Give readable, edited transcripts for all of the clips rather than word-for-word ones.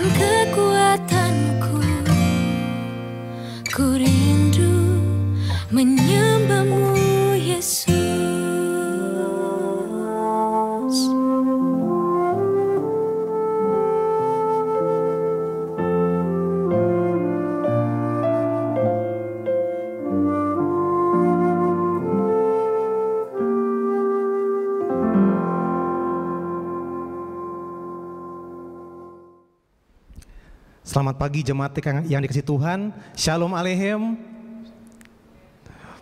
dan kekuatanku. Ku rindu menyembahmu Yesus. Selamat pagi jemaat yang dikasihi Tuhan. Shalom Aleichem.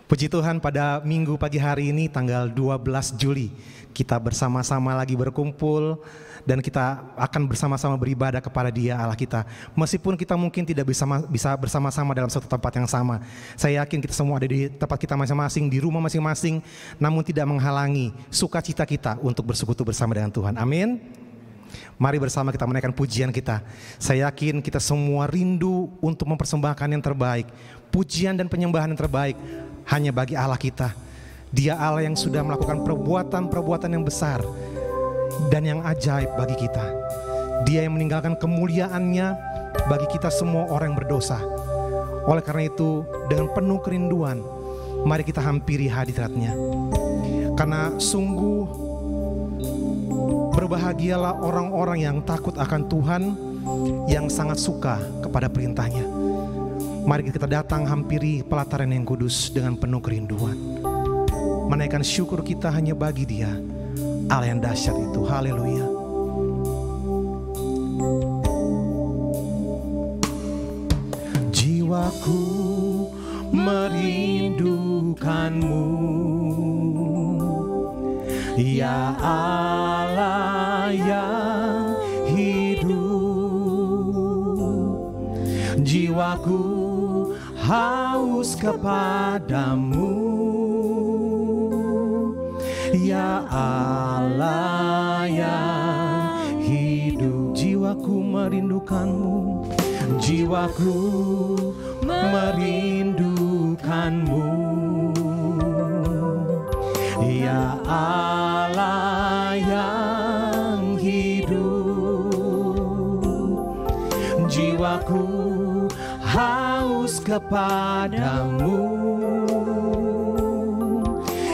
Puji Tuhan, pada minggu pagi hari ini tanggal 12 Juli kita bersama-sama lagi berkumpul dan kita akan bersama-sama beribadah kepada Dia Allah kita. Meskipun kita mungkin tidak bisa bersama-sama dalam satu tempat yang sama. Saya yakin kita semua ada di tempat kita masing-masing, di rumah masing-masing, namun tidak menghalangi sukacita kita untuk bersekutu bersama dengan Tuhan. Amin. Mari bersama kita menaikkan pujian kita. Saya yakin kita semua rindu untuk mempersembahkan yang terbaik. Pujian dan penyembahan yang terbaik hanya bagi Allah kita. Dia Allah yang sudah melakukan perbuatan-perbuatan yang besar dan yang ajaib bagi kita. Dia yang meninggalkan kemuliaannya bagi kita semua orang yang berdosa. Oleh karena itu, dengan penuh kerinduan, mari kita hampiri hadirat-Nya. Karena sungguh berbahagialah orang-orang yang takut akan Tuhan, yang sangat suka kepada perintah-Nya. Mari kita datang hampiri pelataran yang kudus dengan penuh kerinduan. Menaikkan syukur kita hanya bagi Dia, Allah yang dahsyat itu. Haleluya. Jiwaku merindukanmu, ya Allah yang hidup. Jiwaku haus kepadamu, ya Allah yang hidup. Jiwaku merindukanmu, jiwaku merindukanmu, ya Allah yang hidup. Jiwaku haus kepadamu,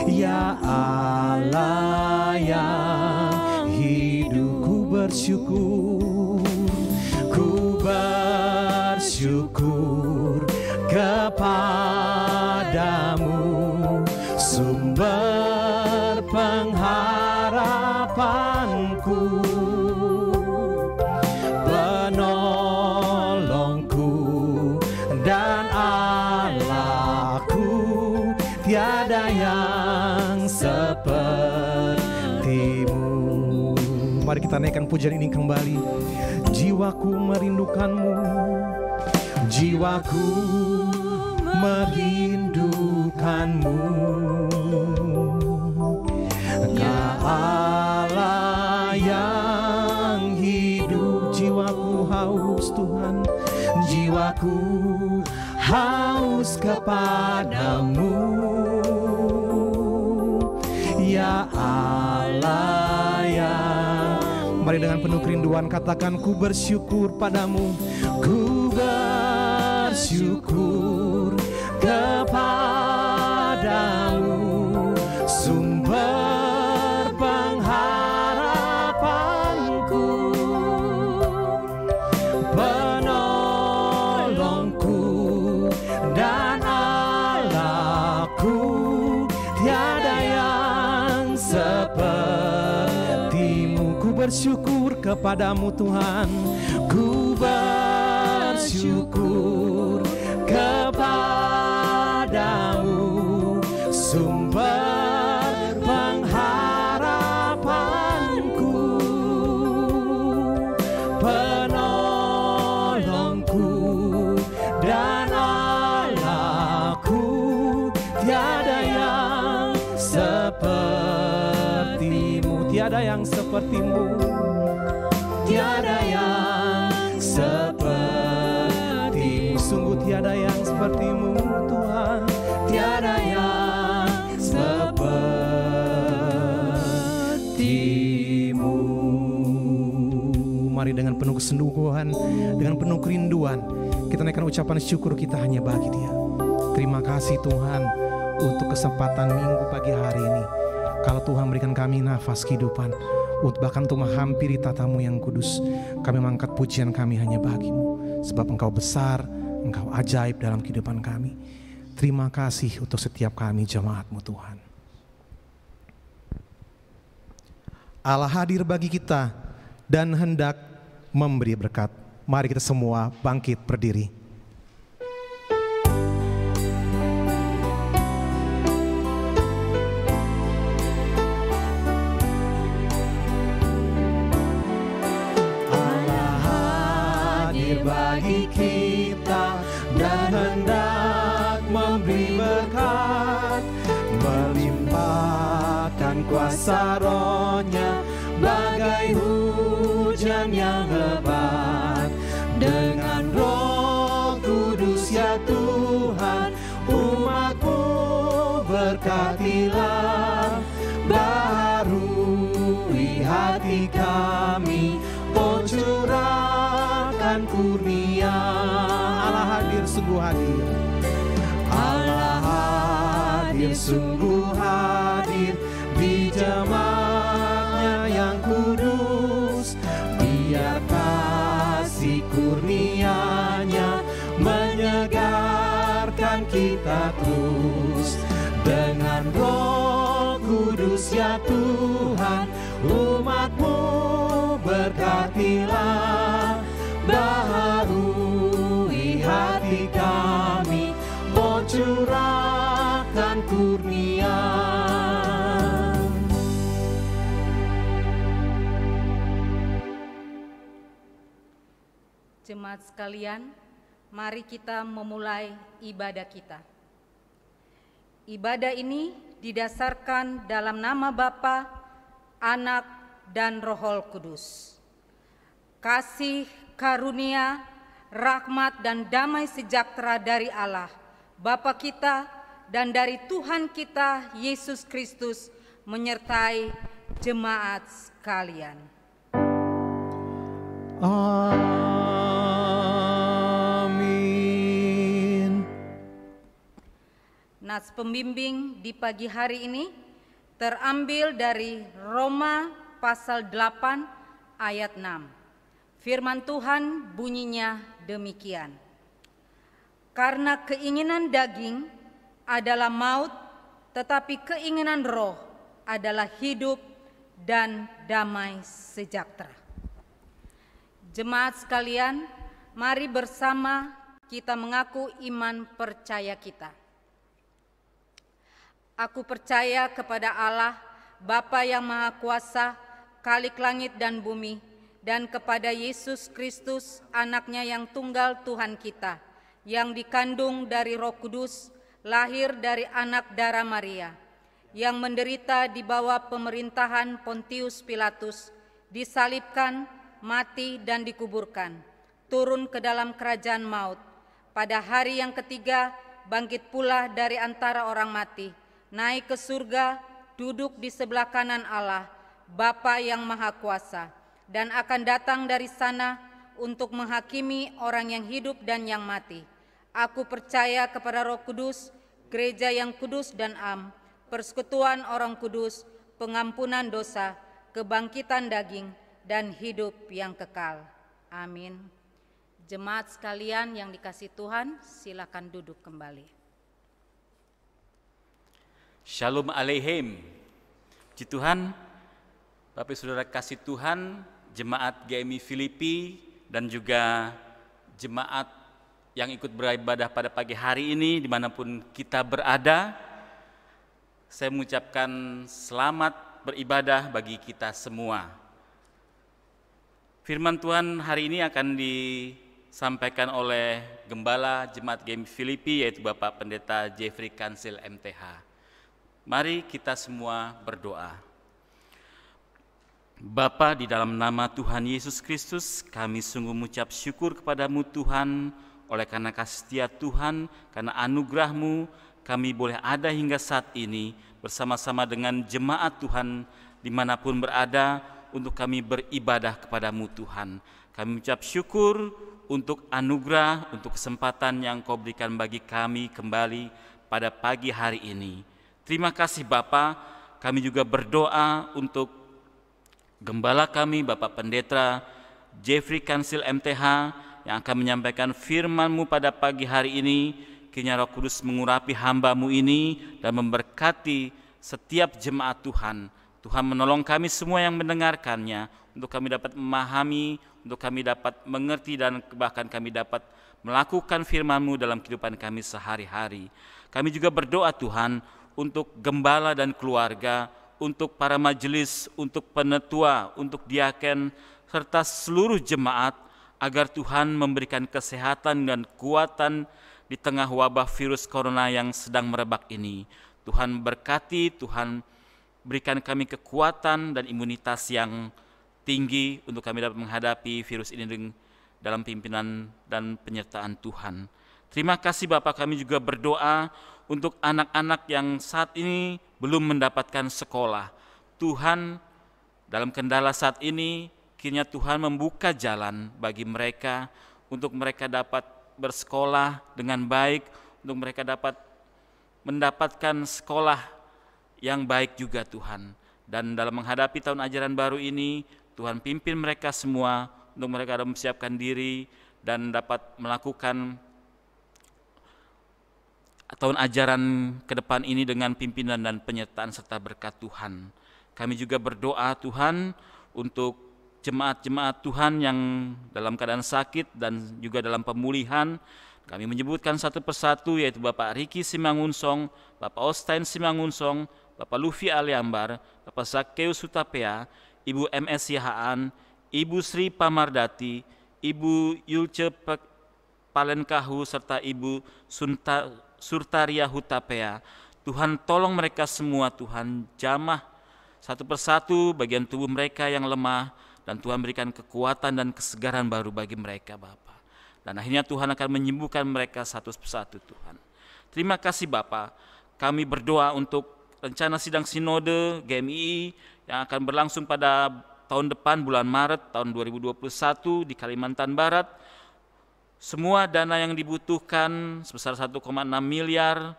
ya Allah yang hidup. Ku bersyukur, ku bersyukur kepadamu, sumber pengharapanku, penolongku dan Allahku. Tiada yang sepertimu. Mari kita naikkan pujian ini kembali. Jiwaku merindukanmu, jiwaku merindukanmu, ya Allah yang hidup. Jiwaku haus Tuhan, jiwaku haus kepadamu, ya Allah yang. Mari dengan penuh kerinduan katakan, ku bersyukur padamu, ku bersyukur kepadamu, sumber pengharapanku, penolongku dan Allahku. Tiada yang sepertimu. Ku bersyukur kepadamu Tuhan, ku bersyukur kepadamu, sumber pengharapanku, penolongku dan Allahku. Tiada yang sepertimu, tiada yang sepertimu, tiada yang sepertimu. Sungguh tiada yang sepertimu Tuhan, tiada yang sepertimu. Mari dengan penuh kesungguhan, dengan penuh kerinduan. Kita naikkan ucapan syukur kita hanya bagi Dia. Terima kasih Tuhan untuk kesempatan minggu pagi hari ini. Kalau Tuhan berikan kami nafas kehidupan, bahkan untuk menghampiri tatamu yang kudus, kami mengangkat pujian kami hanya bagi-Mu. Sebab Engkau besar, Engkau ajaib dalam kehidupan kami. Terima kasih untuk setiap kami jemaat-Mu Tuhan. Allah hadir bagi kita dan hendak memberi berkat. Mari kita semua bangkit berdiri. Allah hadir bagi kita dan hendak memberi berkat, melimpahkan kuasa Roh-Nya bagai hujan yang lebat. Dengan Roh Kudus ya Tuhan, umat-Mu berkatilah, baharui hati kami, oh curahkan kurnia. Allah hadir, sungguh hadir. Allah hadir, sungguh hadir di jemaat-Nya yang kudus. Biar kasih kurnia-Nya menyegarkan kita terus. Dengan Roh Kudus ya Tuhan, umat-Mu berkatilah, baharui hati kami, oh curahkan kurnia. Jemaat sekalian, mari kita memulai ibadah kita. Ibadah ini didasarkan dalam nama Bapa, Anak, dan Roh Kudus. Kasih, karunia, rahmat, dan damai sejahtera dari Allah, Bapa kita, dan dari Tuhan kita, Yesus Kristus, menyertai jemaat sekalian. Amin. Nats pembimbing di pagi hari ini terambil dari Roma pasal 8 ayat 6. Firman Tuhan bunyinya demikian. Karena keinginan daging adalah maut, tetapi keinginan roh adalah hidup dan damai sejahtera. Jemaat sekalian, mari bersama kita mengaku iman percaya kita. Aku percaya kepada Allah, Bapa yang Maha Kuasa, Khalik langit dan bumi, dan kepada Yesus Kristus, Anak-Nya yang tunggal Tuhan kita, yang dikandung dari Roh Kudus, lahir dari anak darah Maria, yang menderita di bawah pemerintahan Pontius Pilatus, disalibkan, mati dan dikuburkan, turun ke dalam kerajaan maut. Pada hari yang ketiga bangkit pula dari antara orang mati, naik ke surga, duduk di sebelah kanan Allah, Bapa yang Maha Kuasa, dan akan datang dari sana untuk menghakimi orang yang hidup dan yang mati. Aku percaya kepada Roh Kudus, gereja yang kudus dan am, persekutuan orang kudus, pengampunan dosa, kebangkitan daging, dan hidup yang kekal. Amin. Jemaat sekalian yang dikasihi Tuhan, silakan duduk kembali. Shalom Aleichem. Puji Tuhan, Bapak Saudara kasih Tuhan, jemaat GMI Filipi dan juga jemaat yang ikut beribadah pada pagi hari ini dimanapun kita berada. Saya mengucapkan selamat beribadah bagi kita semua. Firman Tuhan hari ini akan disampaikan oleh Gembala Jemaat GMI Filipi, yaitu Bapak Pendeta Jeffrey Kansil MTH. Mari kita semua berdoa. Bapa, di dalam nama Tuhan Yesus Kristus, kami sungguh mengucap syukur kepadamu Tuhan, oleh karena kasih setia Tuhan, karena anugerah-Mu, kami boleh ada hingga saat ini bersama-sama dengan jemaat Tuhan dimanapun berada, untuk kami beribadah kepadamu Tuhan. Kami mengucap syukur untuk anugerah, untuk kesempatan yang Kau berikan bagi kami kembali pada pagi hari ini. Terima kasih Bapa. Kami juga berdoa untuk Gembala kami, Bapak Pendeta Jeffrey Kansil MTH, yang akan menyampaikan firman-Mu pada pagi hari ini. Kiranya Roh Kudus mengurapi hamba-Mu ini dan memberkati setiap jemaat Tuhan. Tuhan menolong kami semua yang mendengarkannya, untuk kami dapat memahami, untuk kami dapat mengerti, dan bahkan kami dapat melakukan firman-Mu dalam kehidupan kami sehari-hari. Kami juga berdoa Tuhan untuk gembala dan keluarga, untuk para majelis, untuk penetua, untuk diaken, serta seluruh jemaat, agar Tuhan memberikan kesehatan dan kekuatan di tengah wabah virus corona yang sedang merebak ini. Tuhan berkati, Tuhan berikan kami kekuatan dan imunitas yang tinggi untuk kami dapat menghadapi virus ini dalam pimpinan dan penyertaan Tuhan. Terima kasih Bapak, kami juga berdoa untuk anak-anak yang saat ini belum mendapatkan sekolah. Tuhan, dalam kendala saat ini, kiranya Tuhan membuka jalan bagi mereka untuk mereka dapat bersekolah dengan baik, untuk mereka dapat mendapatkan sekolah yang baik juga Tuhan. Dan dalam menghadapi tahun ajaran baru ini, Tuhan pimpin mereka semua untuk mereka dapat mempersiapkan diri dan dapat melakukan tahun ajaran ke depan ini dengan pimpinan dan penyertaan serta berkat Tuhan. Kami juga berdoa Tuhan untuk jemaat-jemaat Tuhan yang dalam keadaan sakit dan juga dalam pemulihan. Kami menyebutkan satu persatu, yaitu Bapak Riki Simangunsong, Bapak Ostain Simangunsong, Bapak Lufi Aliambar, Bapak Zakheus Hutapea, Ibu MS Yahaan, Ibu Sri Pamardati, Ibu Yulce Palenkahu, serta Ibu Surtaria Hutapea. Tuhan tolong mereka semua, Tuhan jamah satu persatu bagian tubuh mereka yang lemah, dan Tuhan berikan kekuatan dan kesegaran baru bagi mereka Bapa. Dan akhirnya Tuhan akan menyembuhkan mereka satu persatu Tuhan. Terima kasih Bapa. Kami berdoa untuk rencana sidang sinode GMII yang akan berlangsung pada tahun depan bulan Maret tahun 2021 di Kalimantan Barat. Semua dana yang dibutuhkan sebesar 1,6 miliar,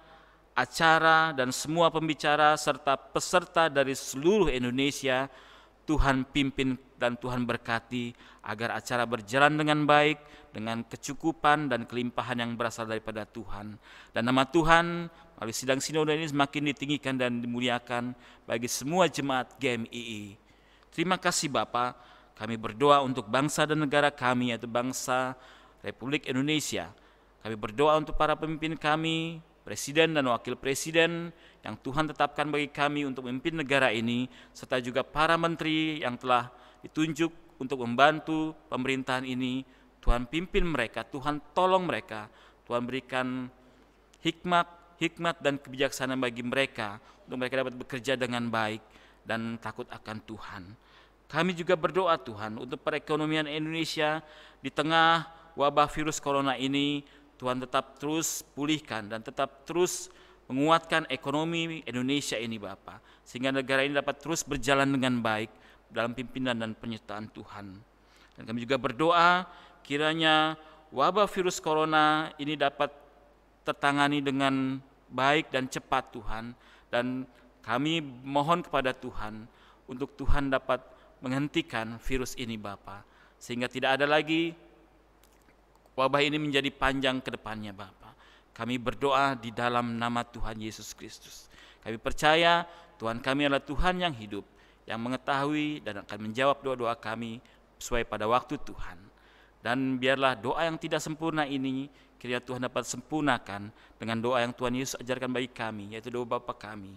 acara dan semua pembicara serta peserta dari seluruh Indonesia, Tuhan pimpin dan Tuhan berkati agar acara berjalan dengan baik, dengan kecukupan dan kelimpahan yang berasal daripada Tuhan. Dan nama Tuhan melalui sidang sinode ini semakin ditinggikan dan dimuliakan bagi semua jemaat GMII. Terima kasih Bapa. Kami berdoa untuk bangsa dan negara kami, yaitu bangsa Republik Indonesia. Kami berdoa untuk para pemimpin kami, Presiden dan Wakil Presiden yang Tuhan tetapkan bagi kami untuk memimpin negara ini, serta juga para menteri yang telah ditunjuk untuk membantu pemerintahan ini. Tuhan pimpin mereka, Tuhan tolong mereka, Tuhan berikan hikmat dan kebijaksanaan bagi mereka, untuk mereka dapat bekerja dengan baik dan takut akan Tuhan. Kami juga berdoa Tuhan untuk perekonomian Indonesia di tengah wabah virus corona ini. Tuhan tetap terus pulihkan dan tetap terus menguatkan ekonomi Indonesia ini Bapa, sehingga negara ini dapat terus berjalan dengan baik dalam pimpinan dan penyertaan Tuhan. Dan kami juga berdoa kiranya wabah virus corona ini dapat tertangani dengan baik dan cepat Tuhan, dan kami mohon kepada Tuhan untuk Tuhan dapat menghentikan virus ini Bapa, sehingga tidak ada lagi wabah ini menjadi panjang ke depannya Bapa. Kami berdoa di dalam nama Tuhan Yesus Kristus. Kami percaya Tuhan kami adalah Tuhan yang hidup, yang mengetahui dan akan menjawab doa-doa kami sesuai pada waktu Tuhan. Dan biarlah doa yang tidak sempurna ini kiranya Tuhan dapat sempurnakan dengan doa yang Tuhan Yesus ajarkan bagi kami, yaitu doa Bapa kami.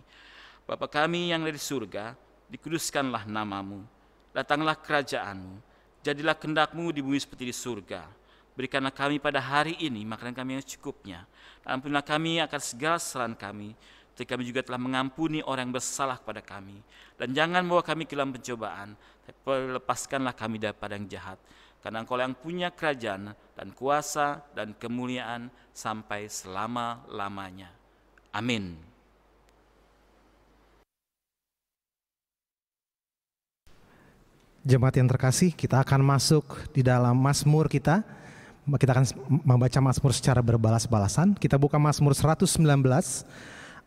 Bapa kami yang dari surga, dikuduskanlah namamu, datanglah kerajaan-Mu, jadilah kehendak-Mu di bumi seperti di surga. Berikanlah kami pada hari ini makanan kami yang secukupnya. Ampunilah kami akan segala kesalahan kami, seperti kami juga telah mengampuni orang yang bersalah kepada kami. Dan jangan bawa kami ke dalam pencobaan, tapi lepaskanlah kami daripada yang jahat. Karena Engkau yang punya kerajaan dan kuasa dan kemuliaan sampai selama-lamanya. Amin. Jemaat yang terkasih, kita akan masuk di dalam Mazmur kita. Kita akan membaca Mazmur secara berbalas-balasan. Kita buka Mazmur 119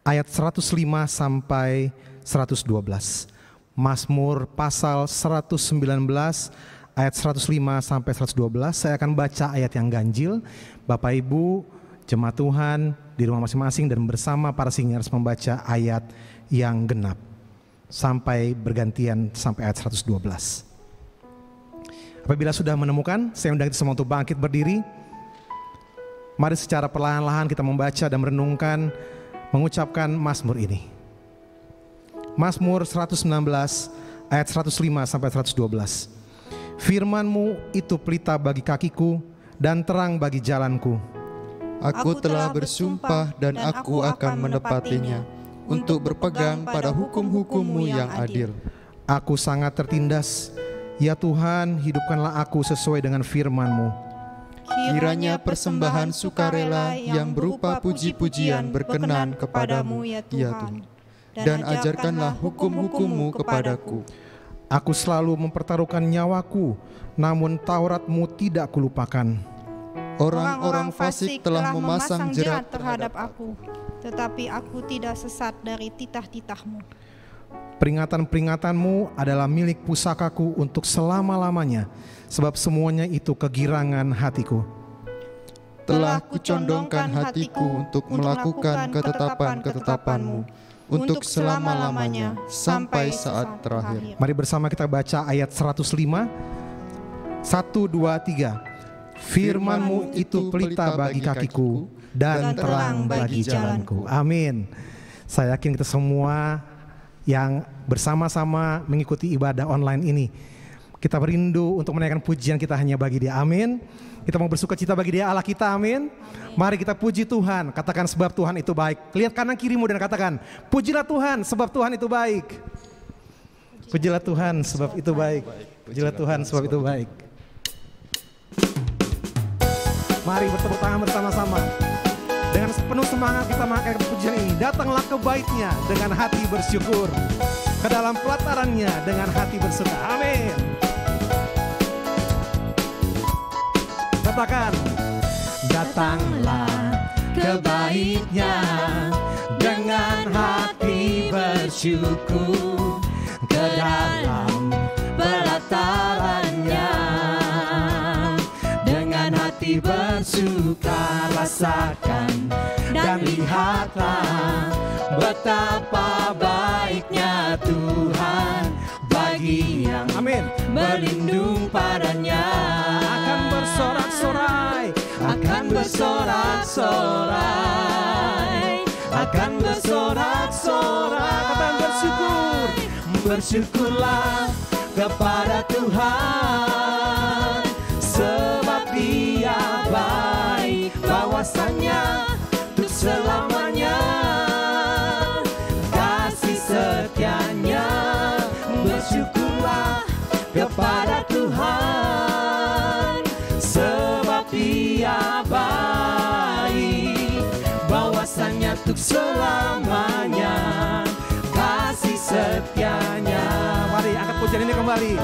ayat 105 sampai 112. Mazmur pasal 119 ayat 105 sampai 112. Saya akan baca ayat yang ganjil. Bapak Ibu, jemaat Tuhan di rumah masing-masing dan bersama para singers membaca ayat yang genap sampai bergantian sampai ayat 112. Apabila sudah menemukan, saya undang kita semua untuk bangkit berdiri. Mari secara perlahan-lahan kita membaca dan merenungkan, mengucapkan Mazmur ini. Mazmur 119 ayat 105 sampai 112. Firman-Mu itu pelita bagi kakiku dan terang bagi jalanku. Aku telah bersumpah dan aku akan menepatinya, untuk berpegang pada hukum-hukum-Mu yang adil. Aku sangat tertindas. Ya Tuhan, hidupkanlah aku sesuai dengan firman-Mu. Kiranya persembahan sukarela yang berupa puji-pujian berkenan kepadamu, ya Tuhan. Dan ajarkanlah hukum-hukum-Mu kepadaku. Aku selalu mempertaruhkan nyawaku, namun Taurat-Mu tidak kulupakan. Orang-orang fasik telah memasang jerat terhadap aku, tetapi aku tidak sesat dari titah-titah-Mu. Peringatan-peringatan-Mu adalah milik pusakaku untuk selama-lamanya, sebab semuanya itu kegirangan hatiku. Telah kucondongkan hatiku untuk melakukan ketetapan-ketetapan-Mu, untuk selama-lamanya sampai saat terakhir. Mari bersama kita baca ayat 105. 1, 2, 3. Firman-Mu itu pelita bagi kakiku dan terang bagi jalanku. Amin. Saya yakin kita semua yang bersama-sama mengikuti ibadah online ini, kita merindu untuk menaikkan pujian kita hanya bagi Dia. Amin. Kita mau bersuka cita bagi Dia Allah kita. Amin. Mari kita puji Tuhan. Katakan sebab Tuhan itu baik. Lihat kanan kirimu dan katakan, pujilah Tuhan sebab Tuhan itu baik. Pujilah Tuhan sebab itu baik. Pujilah Tuhan sebab itu baik. Mari bertepuk tangan bersama-sama. Dengan penuh semangat kita mengangkat pujian ini. Datanglah ke bait-Nya dengan hati bersyukur, ke dalam pelataran-Nya dengan hati bersuka. Amin. Katakan, datanglah ke bait-Nya dengan hati bersyukur, ke dalam pelataran-Nya dengan hati bersuka. Rasakan dan lihatlah betapa baiknya Tuhan bagi yang amin, berlindung padanya. Akan bersorak-sorai, akan bersorak-sorai, akan bersorak-sorai. Katakan bersyukur, bersyukurlah kepada Tuhan, sebab Dia baik, bahwasanya untuk selamanya kasih setia-Nya. Bersyukurlah kepada Tuhan, sebab Dia baik, bahwasanya untuk selamanya kasih setia-Nya. Mari angkat pujian ini kembali.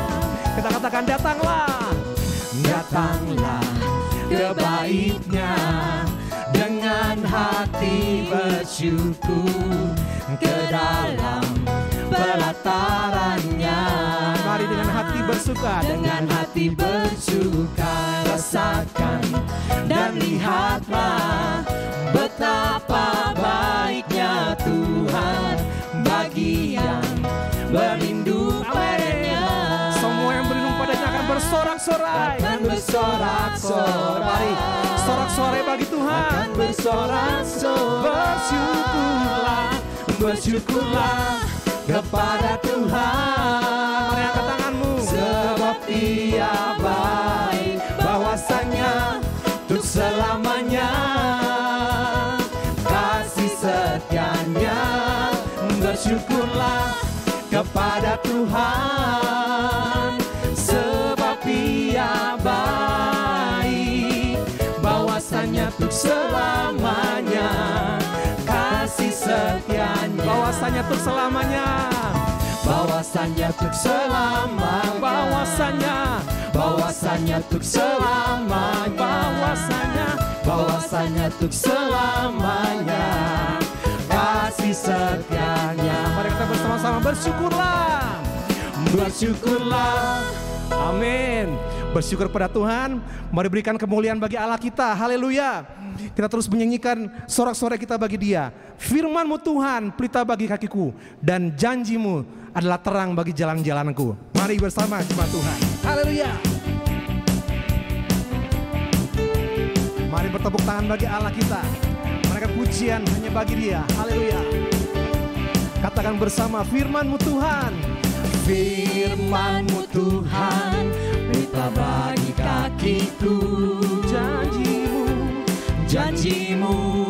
Kita katakan, datanglah, datanglah ke bait-Nya dengan hati bersyukur, ke dalam pelataran-Nya. Mari dengan hati bersuka, dengan hati bersuka. Rasakan dan lihatlah betapa baiknya Tuhan bagi yang berlindung padanya. Semua yang berlindung padanya akan bersorak-sorai, akan bersorak-sorai. Mari sorak-sorai bagi Tuhan, akan bersorak-sorai. Bersyukurlah, bersyukurlah kepada Tuhan. Mari angkat tanganmu, sebab Dia baik, bahwasanya untuk selamanya kasih setia-Nya. Bersyukurlah kepada Tuhan, sebab Dia baik, bahwasanya untuk selamanya kasih setia-Nya. bahwasanya untuk selamanya, bahwasanya untuk selamanya, bahwasanya untuk selamanya, bahwasanya untuk selamanya kasih setianya. Mari kita bersama-sama bersyukurlah. Bersyukurlah. Amin. Bersyukur pada Tuhan. Mari berikan kemuliaan bagi Allah kita. Haleluya. Kita terus menyanyikan sorak-sorai kita bagi Dia. Firman-Mu Tuhan, pelita bagi kakiku, dan janji-Mu adalah terang bagi jalan-jalanku. Mari bersama jemaat Tuhan. Haleluya. Mari bertepuk tangan bagi Allah kita. Mereka pujian hanya bagi Dia. Haleluya. Katakan bersama, firman-Mu Tuhan. Firman-Mu Tuhan, pelita bagi kakiku. Janji-Mu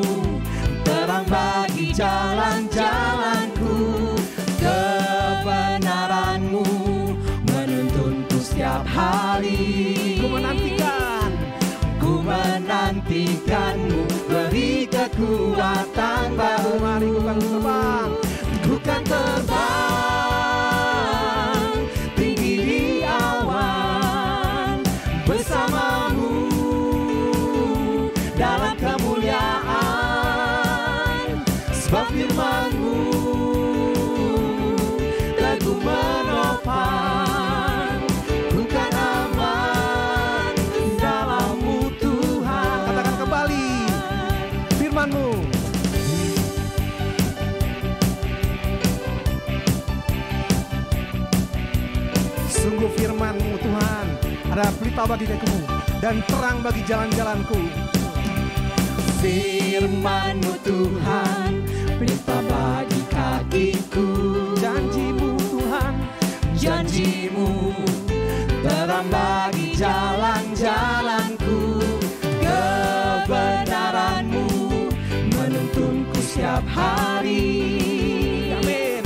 terang bagi jalan-jalanku. Kebenaran-Mu menuntunku setiap hari. Ku menantikan-Mu, beri kekuatan baru. Mari ku kan terbang tinggi di awan bersama-Mu dalam kemuliaan. Sebab firman-Mu teguh menopang, ku kan aman dalam-Mu Tuhan. Katakan kembali, firman-Mu. Sungguh firman-Mu Tuhan adalah pelita bagi kakiku dan terang bagi jalan-jalanku. Firman-Mu Tuhan, pelita bagi kakiku. Janji-Mu Tuhan, janji-Mu terang bagi jalan-jalanku. Kebenaran-Mu menuntunku setiap hari. amin.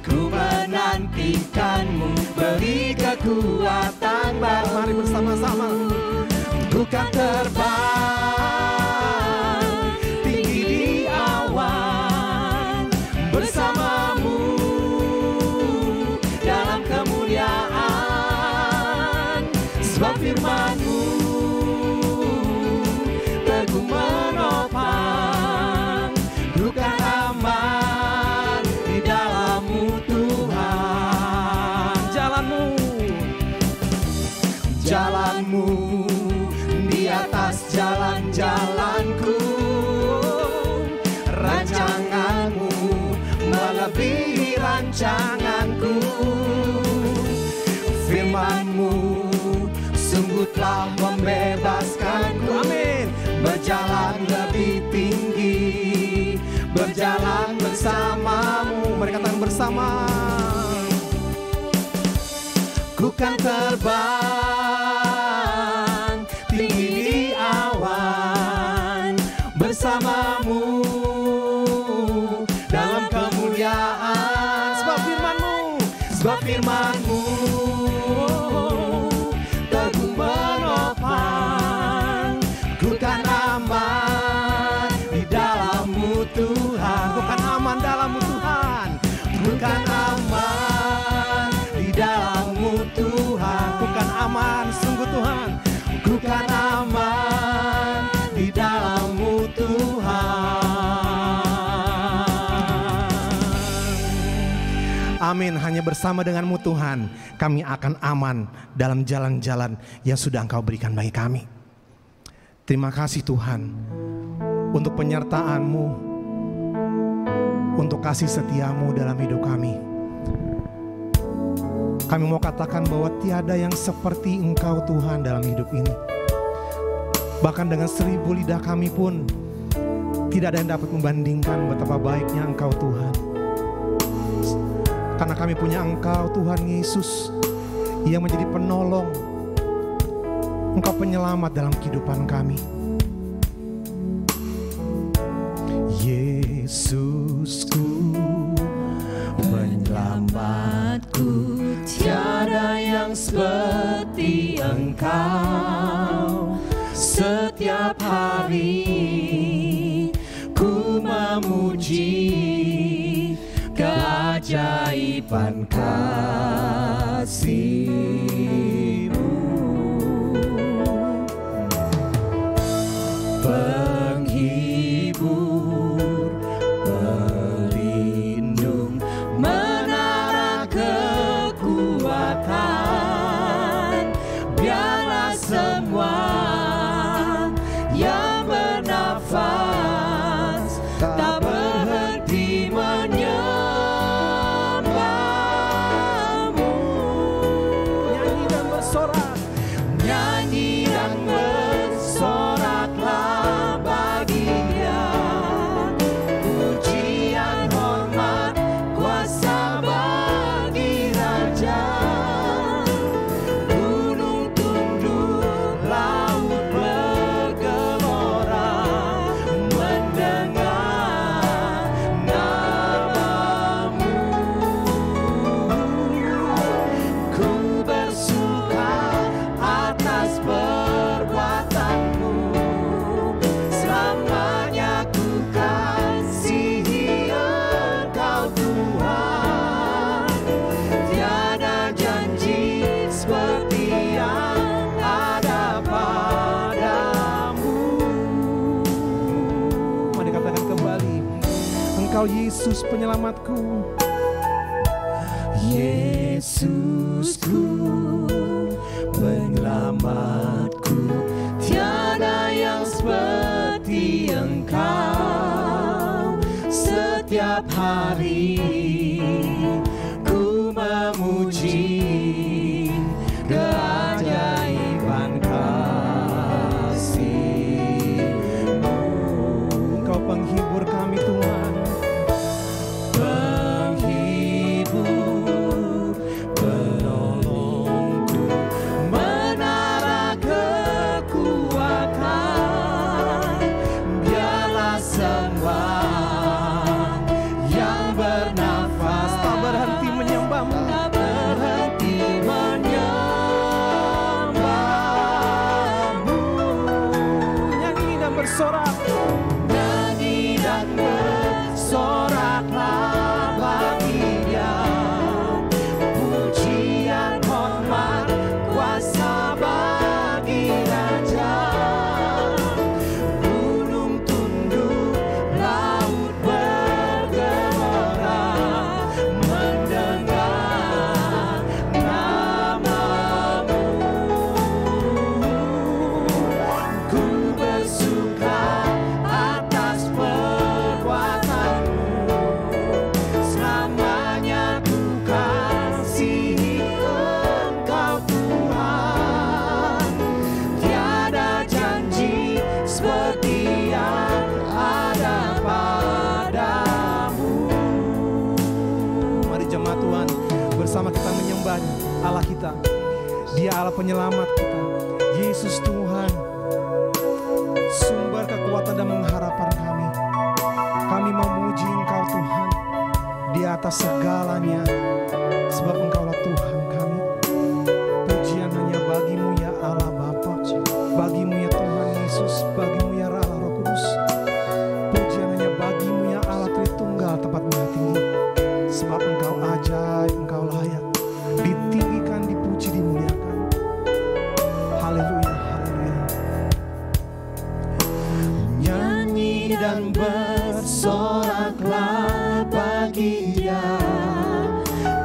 Ku menantikan-Mu, beri kekuatan baru. Mari bersama-sama. Ku kan terbang tinggi di awan bersama-Mu dalam kemuliaan. Sebab firman-Mu teguh menopang, ku kan aman di dalam-Mu Tuhan. Jalan-Mu di atas jalan-jalanku. Rancangan-Mu melebihi rancanganku. Firman-Mu sungguh telah membebaskanku. Amin. Berjalan lebih tinggi, berjalan bersama-Mu. Mari katakan bersama. Ku kan terbang tinggi di awan bersama-Mu dalam kemuliaan. Sebab firman-Mu teguh menopang, ku kan aman di dalam-Mu Tuhan. Ku kan aman dalam-Mu Tuhan. Ku kan aman di dalam-Mu Tuhan. Ku kan aman sungguh Tuhan. Ku kan aman di dalam-Mu Tuhan. Amin. Hanya bersama dengan-Mu Tuhan kami akan aman dalam jalan-jalan yang sudah Engkau berikan bagi kami. Terima kasih Tuhan untuk penyertaan-Mu, untuk kasih setia-Mu dalam hidup kami. Kami mau katakan bahwa tiada yang seperti Engkau Tuhan dalam hidup ini. Bahkan dengan 1000 lidah kami pun tidak ada yang dapat membandingkan betapa baiknya Engkau Tuhan. Karena kami punya Engkau Tuhan Yesus yang menjadi penolong, Engkau penyelamat dalam kehidupan kami. Yesusku, penyelamatku, tiada yang seperti Engkau. Setiap hari ku memuji keajaiban ajaiban kasih-Mu, penghibur, pelindung, menara kekuatan. Biarlah semua yang bernafas tak berhenti menyembah-Mu. Nyanyi dan bersorak, nyanyi dan bersoraklah bagi Dia, pujian, hormat, kuasa bagi Raja. Gunung tunduk, laut bergelora, mendengar nama-Mu. Ku bersuka atas perbuatan-Mu, selamanya ku kasihi Engkau Tuhan. Tiada janji seperti yang ada padamu. Mari katakan kembali, Engkau Yesus penyelamatku. Yesusku, penyelamatku, tiada yang seperti Engkau. Setiap hari ku memuji keajaiban kasih-Mu. Engkau penghibur kami Tuhan. Penghibur, penolongku, menara kekuatan. Biarlah semua yang bernafas Tak berhenti menyembah-Mu. tak berhenti menyembah-Mu. Nyanyi dan bersorak, Nyanyi dan bersoraklah bagi Dia, pujian, hormat, kuasa bagi Raja. Gunung tunduk, laut bergelora, mendengar nama-Mu. Ku bersuka atas perbuatan-Mu, selamanya ku kasihi Engkau Tuhan. Tiada janji seperti yang ada padamu. mari jemaat Tuhan bersama kita menyembah-Nya, Allah kita. Dia Allah penyelamat kita. Yesus Tuhan, sumber kekuatan dan pengharapan kami. Kami memuji Engkau Tuhan di atas segalanya, sebab Engkaulah Tuhan kami. Pujian hanya bagi-Mu ya Allah Bapa, bagi-Mu ya Tuhan Yesus, bagi-Mu ya Allah Roh Kudus. Pujian hanya bagi-Mu ya Allah Tritunggal tempat Maha tinggi, sebab Engkau ajaib, Engkau layak ditinggikan, dipuji, dimuliakan. Haleluya, haleluya. Nyanyi dan bersoraklah bagi Dia,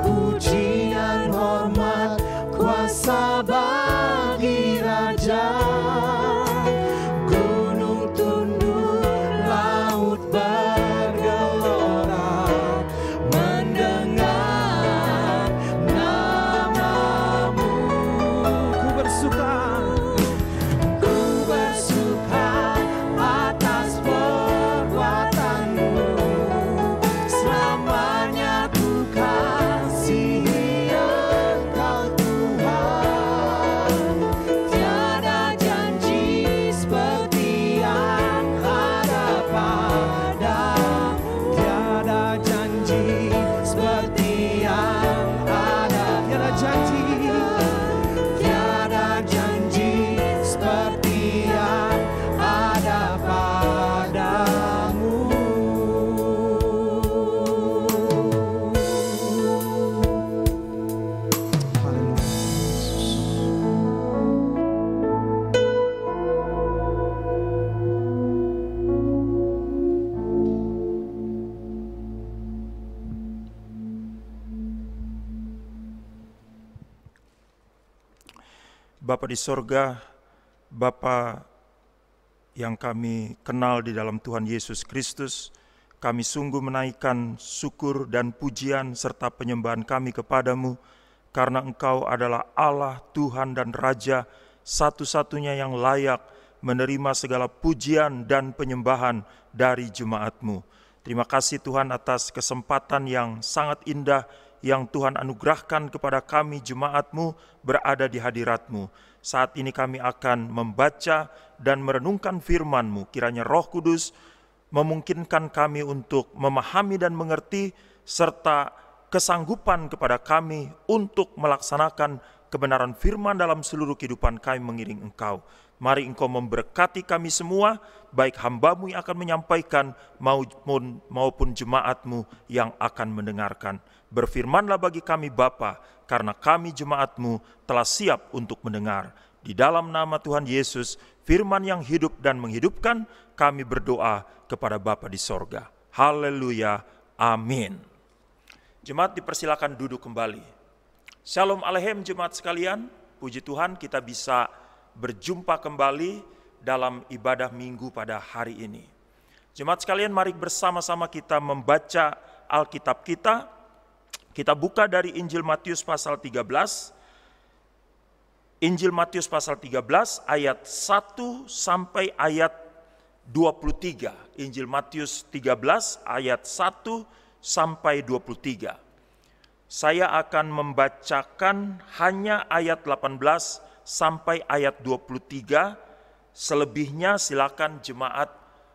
pujian, hormat, kuasa bagi Raja. Gunung tunduk, laut bergelora, mendengar nama-Mu. Ku bersuka, Ku bersuka atas perbuatan-Mu, selamanya ku kasihi Engkau Tuhan. Tiada janji seperti yang ada padamu, tiada janji, seperti yang ada tiada janji, tiada janji seperti yang ada padamu. Bapa di sorga, Bapa yang kami kenal di dalam Tuhan Yesus Kristus, kami sungguh menaikkan syukur dan pujian serta penyembahan kami kepadamu, karena Engkau adalah Allah, Tuhan dan Raja, satu-satunya yang layak menerima segala pujian dan penyembahan dari jemaat-Mu. Terima kasih Tuhan atas kesempatan yang sangat indah yang Tuhan anugerahkan kepada kami jemaat-Mu berada di hadirat-Mu. Saat ini kami akan membaca dan merenungkan firman-Mu. Kiranya Roh Kudus memungkinkan kami untuk memahami dan mengerti, serta kesanggupan kepada kami untuk melaksanakan kebenaran firman dalam seluruh kehidupan kami mengiring Engkau. Mari Engkau memberkati kami semua, baik hamba-Mu yang akan menyampaikan maupun jemaat-Mu yang akan mendengarkan. Berfirmanlah bagi kami Bapa, karena kami jemaat-Mu telah siap untuk mendengar. Di dalam nama Tuhan Yesus, firman yang hidup dan menghidupkan, kami berdoa kepada Bapa di sorga. Haleluya, amin. Jemaat dipersilakan duduk kembali. Shalom Aleichem jemaat sekalian, puji Tuhan kita bisa berjumpa kembali dalam ibadah minggu pada hari ini. Jemaat sekalian, mari bersama-sama kita membaca Alkitab kita. Kita buka dari Injil Matius pasal 13. Injil Matius pasal 13 ayat 1 sampai ayat 23. Injil Matius 13 ayat 1 sampai 23. Saya akan membacakan hanya ayat 18 sampai ayat 23. Selebihnya silakan jemaat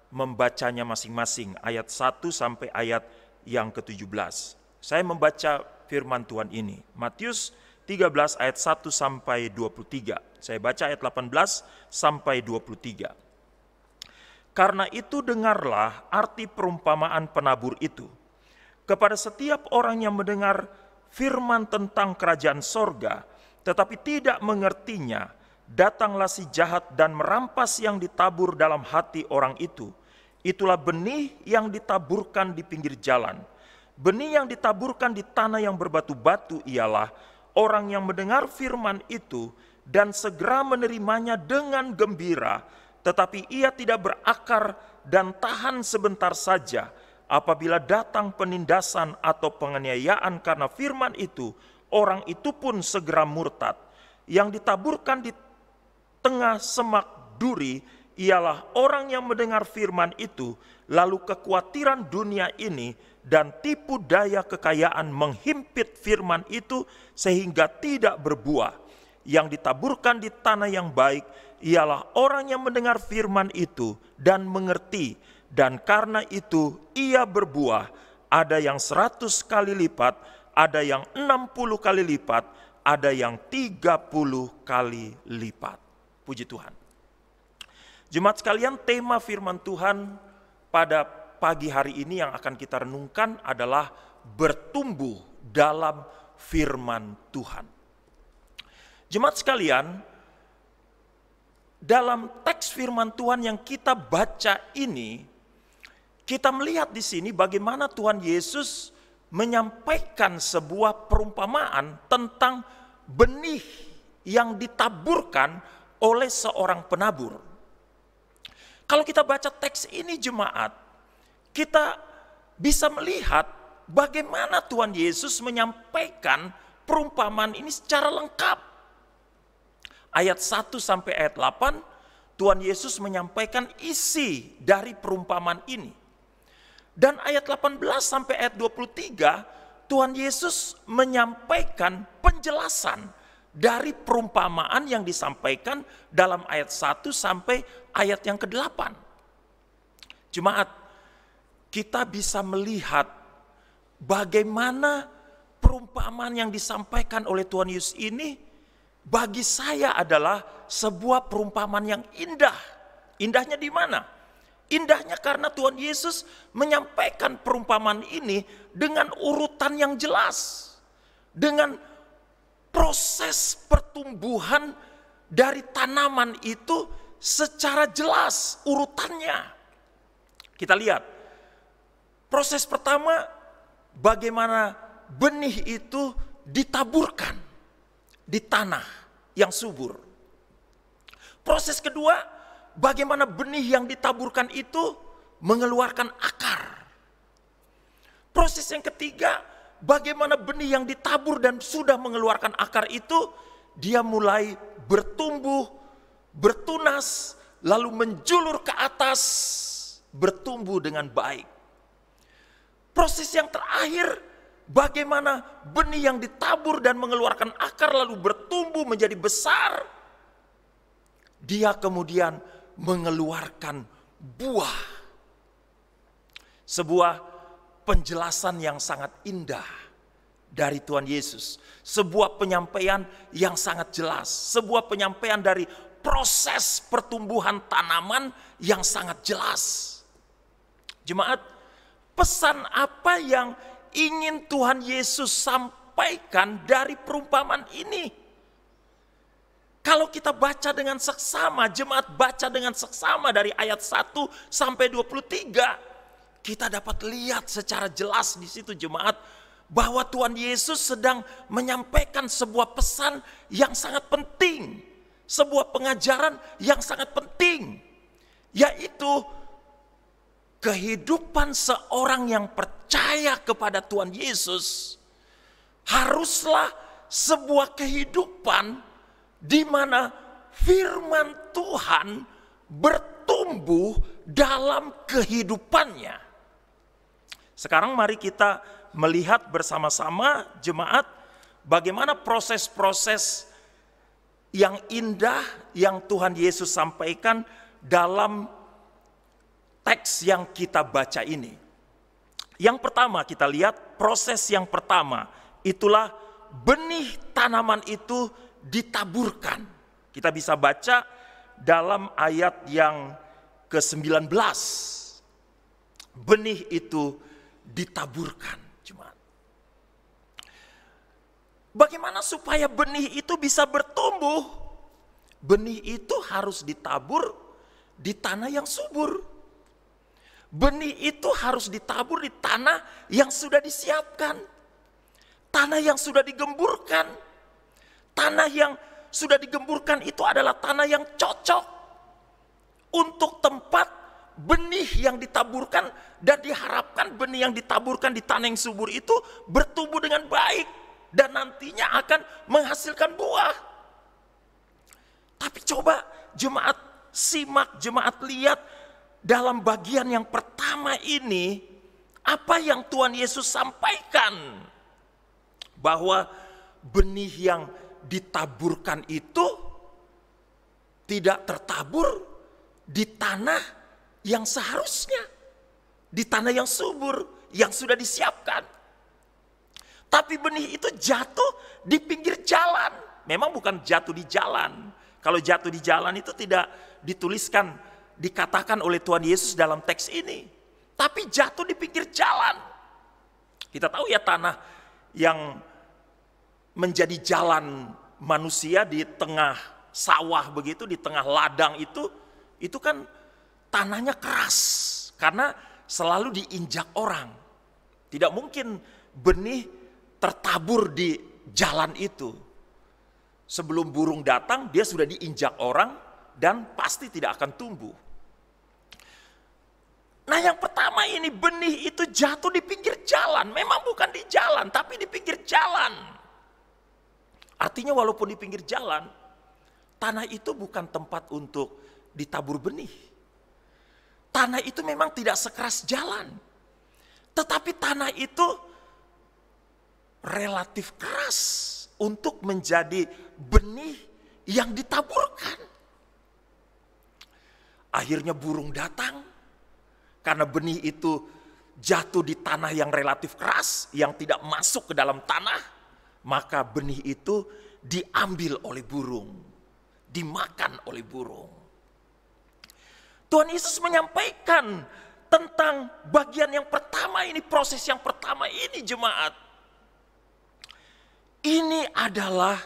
membacanya masing-masing. Ayat 1 sampai ayat yang ke-17. Saya membaca firman Tuhan ini. Matius 13 ayat 1 sampai 23. Saya baca ayat 18 sampai 23. Karena itu dengarlah arti perumpamaan penabur itu. Kepada setiap orang yang mendengar firman tentang kerajaan sorga, tetapi tidak mengertinya, datanglah si jahat dan merampas yang ditabur dalam hati orang itu. Itulah benih yang ditaburkan di pinggir jalan. Benih yang ditaburkan di tanah yang berbatu-batu ialah orang yang mendengar firman itu dan segera menerimanya dengan gembira, tetapi ia tidak berakar dan tahan sebentar saja. Apabila datang penindasan atau penganiayaan karena firman itu, orang itu pun segera murtad. Yang ditaburkan di tengah semak duri ialah orang yang mendengar firman itu, lalu kekhawatiran dunia ini dan tipu daya kekayaan menghimpit firman itu sehingga tidak berbuah. Yang ditaburkan di tanah yang baik ialah orang yang mendengar firman itu dan mengerti, dan karena itu ia berbuah, ada yang 100 kali lipat, ada yang 60 kali lipat, ada yang 30 kali lipat. Puji Tuhan. Jemaat sekalian, tema firman Tuhan pada pagi hari ini yang akan kita renungkan adalah bertumbuh dalam firman Tuhan. Jemaat sekalian, dalam teks firman Tuhan yang kita baca ini, kita melihat di sini bagaimana Tuhan Yesus menyampaikan sebuah perumpamaan tentang benih yang ditaburkan oleh seorang penabur. Kalau kita baca teks ini jemaat, kita bisa melihat bagaimana Tuhan Yesus menyampaikan perumpamaan ini secara lengkap. Ayat 1 sampai ayat 8, Tuhan Yesus menyampaikan isi dari perumpamaan ini. Dan ayat 18 sampai ayat 23, Tuhan Yesus menyampaikan penjelasan dari perumpamaan yang disampaikan dalam ayat 1 sampai ayat yang ke-8. Jemaat, kita bisa melihat bagaimana perumpamaan yang disampaikan oleh Tuhan Yesus ini bagi saya adalah sebuah perumpamaan yang indah. Indahnya di mana? Indahnya karena Tuhan Yesus menyampaikan perumpamaan ini dengan urutan yang jelas. Dengan proses pertumbuhan dari tanaman itu secara jelas urutannya. Kita lihat. Proses pertama, bagaimana benih itu ditaburkan di tanah yang subur. Proses kedua, bagaimana benih yang ditaburkan itu mengeluarkan akar. Proses yang ketiga, bagaimana benih yang ditabur dan sudah mengeluarkan akar itu, dia mulai bertumbuh, bertunas, lalu menjulur ke atas, bertumbuh dengan baik. Proses yang terakhir, bagaimana benih yang ditabur dan mengeluarkan akar lalu bertumbuh menjadi besar, dia kemudian mengeluarkan buah. Sebuah penjelasan yang sangat indah dari Tuhan Yesus. Sebuah penyampaian yang sangat jelas. Sebuah penyampaian dari proses pertumbuhan tanaman yang sangat jelas. Jemaat, pesan apa yang ingin Tuhan Yesus sampaikan dari perumpamaan ini? Kalau kita baca dengan seksama, jemaat baca dengan seksama dari ayat 1 sampai 23, kita dapat lihat secara jelas di situ jemaat, bahwa Tuhan Yesus sedang menyampaikan sebuah pesan yang sangat penting. Sebuah pengajaran yang sangat penting, yaitu kehidupan seorang yang percaya kepada Tuhan Yesus haruslah sebuah kehidupan di mana firman Tuhan bertumbuh dalam kehidupannya. Sekarang mari kita melihat bersama-sama jemaat bagaimana proses-proses yang indah yang Tuhan Yesus sampaikan dalam teks yang kita baca ini. Yang pertama kita lihat proses yang pertama, itulah benih tanaman itu ditaburkan. Kita bisa baca dalam ayat yang ke-19. Benih itu ditaburkan. Bagaimana supaya benih itu bisa bertumbuh? Benih itu harus ditabur di tanah yang subur. Benih itu harus ditabur di tanah yang sudah disiapkan. Tanah yang sudah digemburkan. Tanah yang sudah digemburkan itu adalah tanah yang cocok untuk tempat benih yang ditaburkan, dan diharapkan benih yang ditaburkan di tanah yang subur itu bertumbuh dengan baik dan nantinya akan menghasilkan buah. Tapi coba jemaat simak, jemaat lihat dalam bagian yang pertama ini apa yang Tuhan Yesus sampaikan, bahwa benih yang ditaburkan itu tidak tertabur di tanah yang seharusnya, di tanah yang subur yang sudah disiapkan. Tapi benih itu jatuh di pinggir jalan. Memang bukan jatuh di jalan. Kalau jatuh di jalan itu tidak dituliskan, dikatakan oleh Tuhan Yesus dalam teks ini. Tapi jatuh di pinggir jalan. Kita tahu ya, tanah yang menjadi jalan manusia di tengah sawah begitu, di tengah ladang itu kan tanahnya keras. Karena selalu diinjak orang. Tidak mungkin benih tertabur di jalan itu. Sebelum burung datang, dia sudah diinjak orang dan pasti tidak akan tumbuh. Nah, yang pertama ini benih itu jatuh di pinggir jalan. Memang bukan di jalan, tapi di pinggir jalan. Artinya walaupun di pinggir jalan, tanah itu bukan tempat untuk ditabur benih. Tanah itu memang tidak sekeras jalan. Tetapi tanah itu relatif keras untuk menjadi benih yang ditaburkan. Akhirnya burung datang karena benih itu jatuh di tanah yang relatif keras, yang tidak masuk ke dalam tanah, maka benih itu diambil oleh burung, dimakan oleh burung. Tuhan Yesus menyampaikan tentang bagian yang pertama ini, proses yang pertama ini jemaat. Ini adalah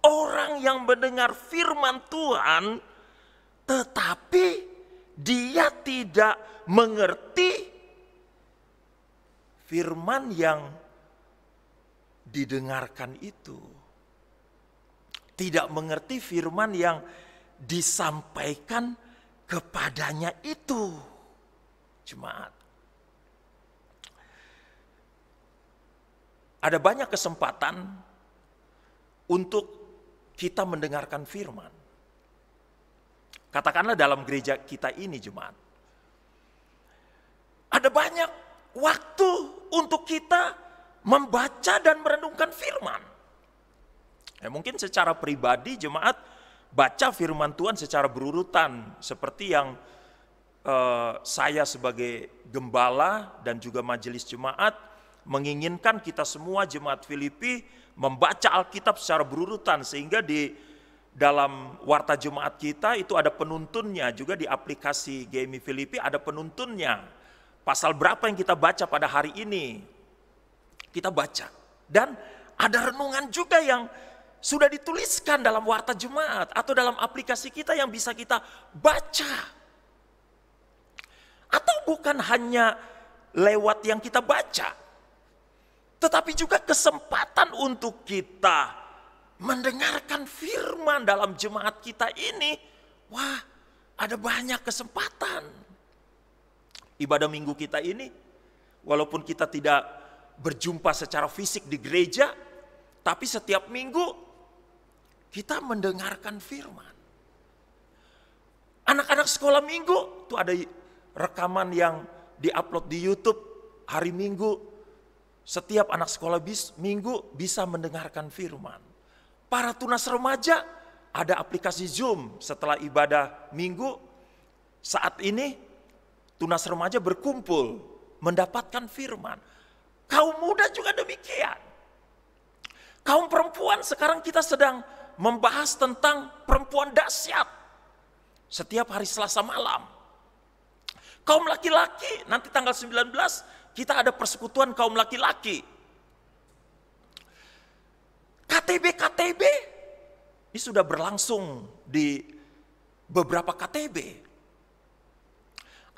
orang yang mendengar firman Tuhan, tetapi dia tidak mengerti firman yang didengarkan itu. Tidak mengerti firman yang disampaikan kepadanya itu. Jemaat, ada banyak kesempatan untuk kita mendengarkan firman. Katakanlah dalam gereja kita ini, jemaat, ada banyak waktu untuk kita membaca dan merenungkan firman. Mungkin secara pribadi jemaat baca firman Tuhan secara berurutan, seperti yang saya sebagai gembala dan juga majelis jemaat menginginkan kita semua jemaat Filipi membaca Alkitab secara berurutan, sehingga di dalam warta jemaat kita itu ada penuntunnya, juga di aplikasi GMI Filipi ada penuntunnya. Pasal berapa yang kita baca pada hari ini, kita baca. Dan ada renungan juga yang sudah dituliskan dalam warta jemaat atau dalam aplikasi kita yang bisa kita baca. Atau bukan hanya lewat yang kita baca, tetapi juga kesempatan untuk kita mendengarkan firman dalam jemaat kita ini. Wah, ada banyak kesempatan. Ibadah minggu kita ini, walaupun kita tidak berjumpa secara fisik di gereja, tapi setiap minggu kita mendengarkan firman. Anak-anak sekolah minggu, itu ada rekaman yang diupload di YouTube hari Minggu. Setiap anak sekolah minggu bisa mendengarkan firman. Para tunas remaja ada aplikasi Zoom setelah ibadah minggu. Saat ini tunas remaja berkumpul mendapatkan firman. Kaum muda juga demikian. Kaum perempuan sekarang kita sedang membahas tentang perempuan dahsyat setiap hari Selasa malam. Kaum laki-laki, nanti tanggal 19 kita ada persekutuan kaum laki-laki. KTB ini sudah berlangsung di beberapa KTB.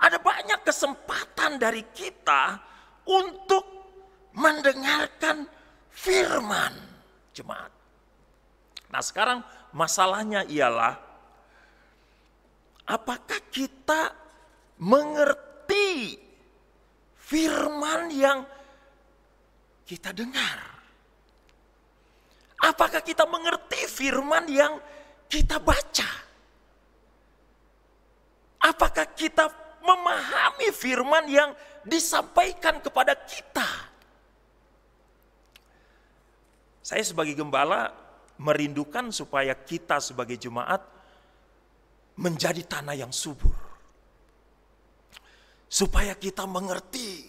Ada banyak kesempatan dari kita untuk mendengarkan firman, jemaat. Nah, sekarang masalahnya ialah apakah kita mengerti firman yang kita dengar? Apakah kita mengerti firman yang kita baca? Apakah kita memahami firman yang disampaikan kepada kita? Saya sebagai gembala merindukan supaya kita sebagai jemaat menjadi tanah yang subur. Supaya kita mengerti,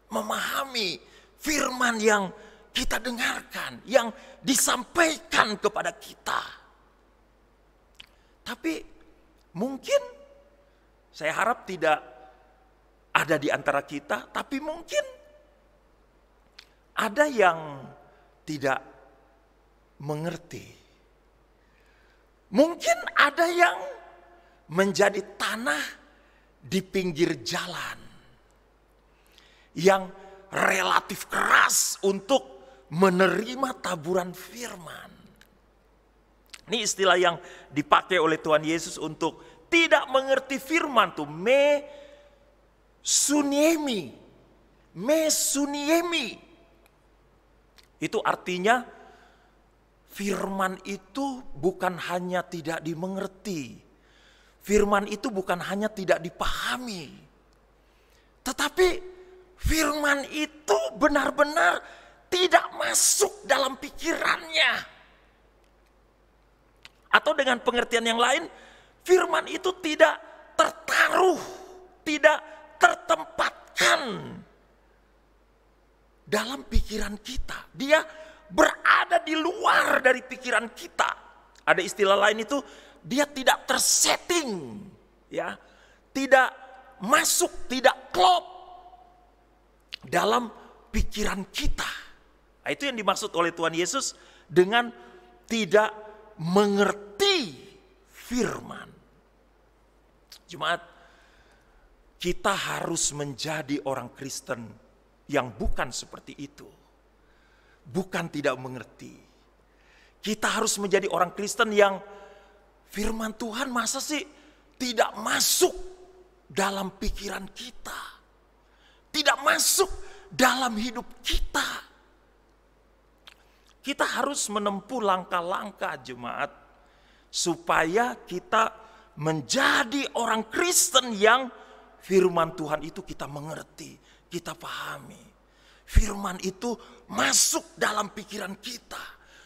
memahami firman yang kita dengarkan, yang disampaikan kepada kita. Tapi mungkin, saya harap tidak ada di antara kita, tapi mungkin ada yang tidak mengerti. Mungkin ada yang menjadi tanah di pinggir jalan yang relatif keras untuk menerima taburan firman. Ini istilah yang dipakai oleh Tuhan Yesus untuk tidak mengerti firman tuh, me suniemi. Itu artinya firman itu bukan hanya tidak dimengerti. Firman itu bukan hanya tidak dipahami, tetapi firman itu benar-benar tidak masuk dalam pikirannya. Atau dengan pengertian yang lain, firman itu tidak tertaruh, tidak tertempatkan dalam pikiran kita. Dia berada di luar dari pikiran kita. Ada istilah lain itu, dia tidak tersetting, ya, tidak masuk, tidak klop dalam pikiran kita. Nah, itu yang dimaksud oleh Tuhan Yesus dengan tidak mengerti firman. Jemaat, kita harus menjadi orang Kristen yang bukan seperti itu. Bukan tidak mengerti. Kita harus menjadi orang Kristen yang firman Tuhan masa sih tidak masuk dalam pikiran kita, tidak masuk dalam hidup kita. Kita harus menempuh langkah-langkah jemaat supaya kita menjadi orang Kristen yang firman Tuhan itu kita mengerti, kita pahami. Firman itu masuk dalam pikiran kita.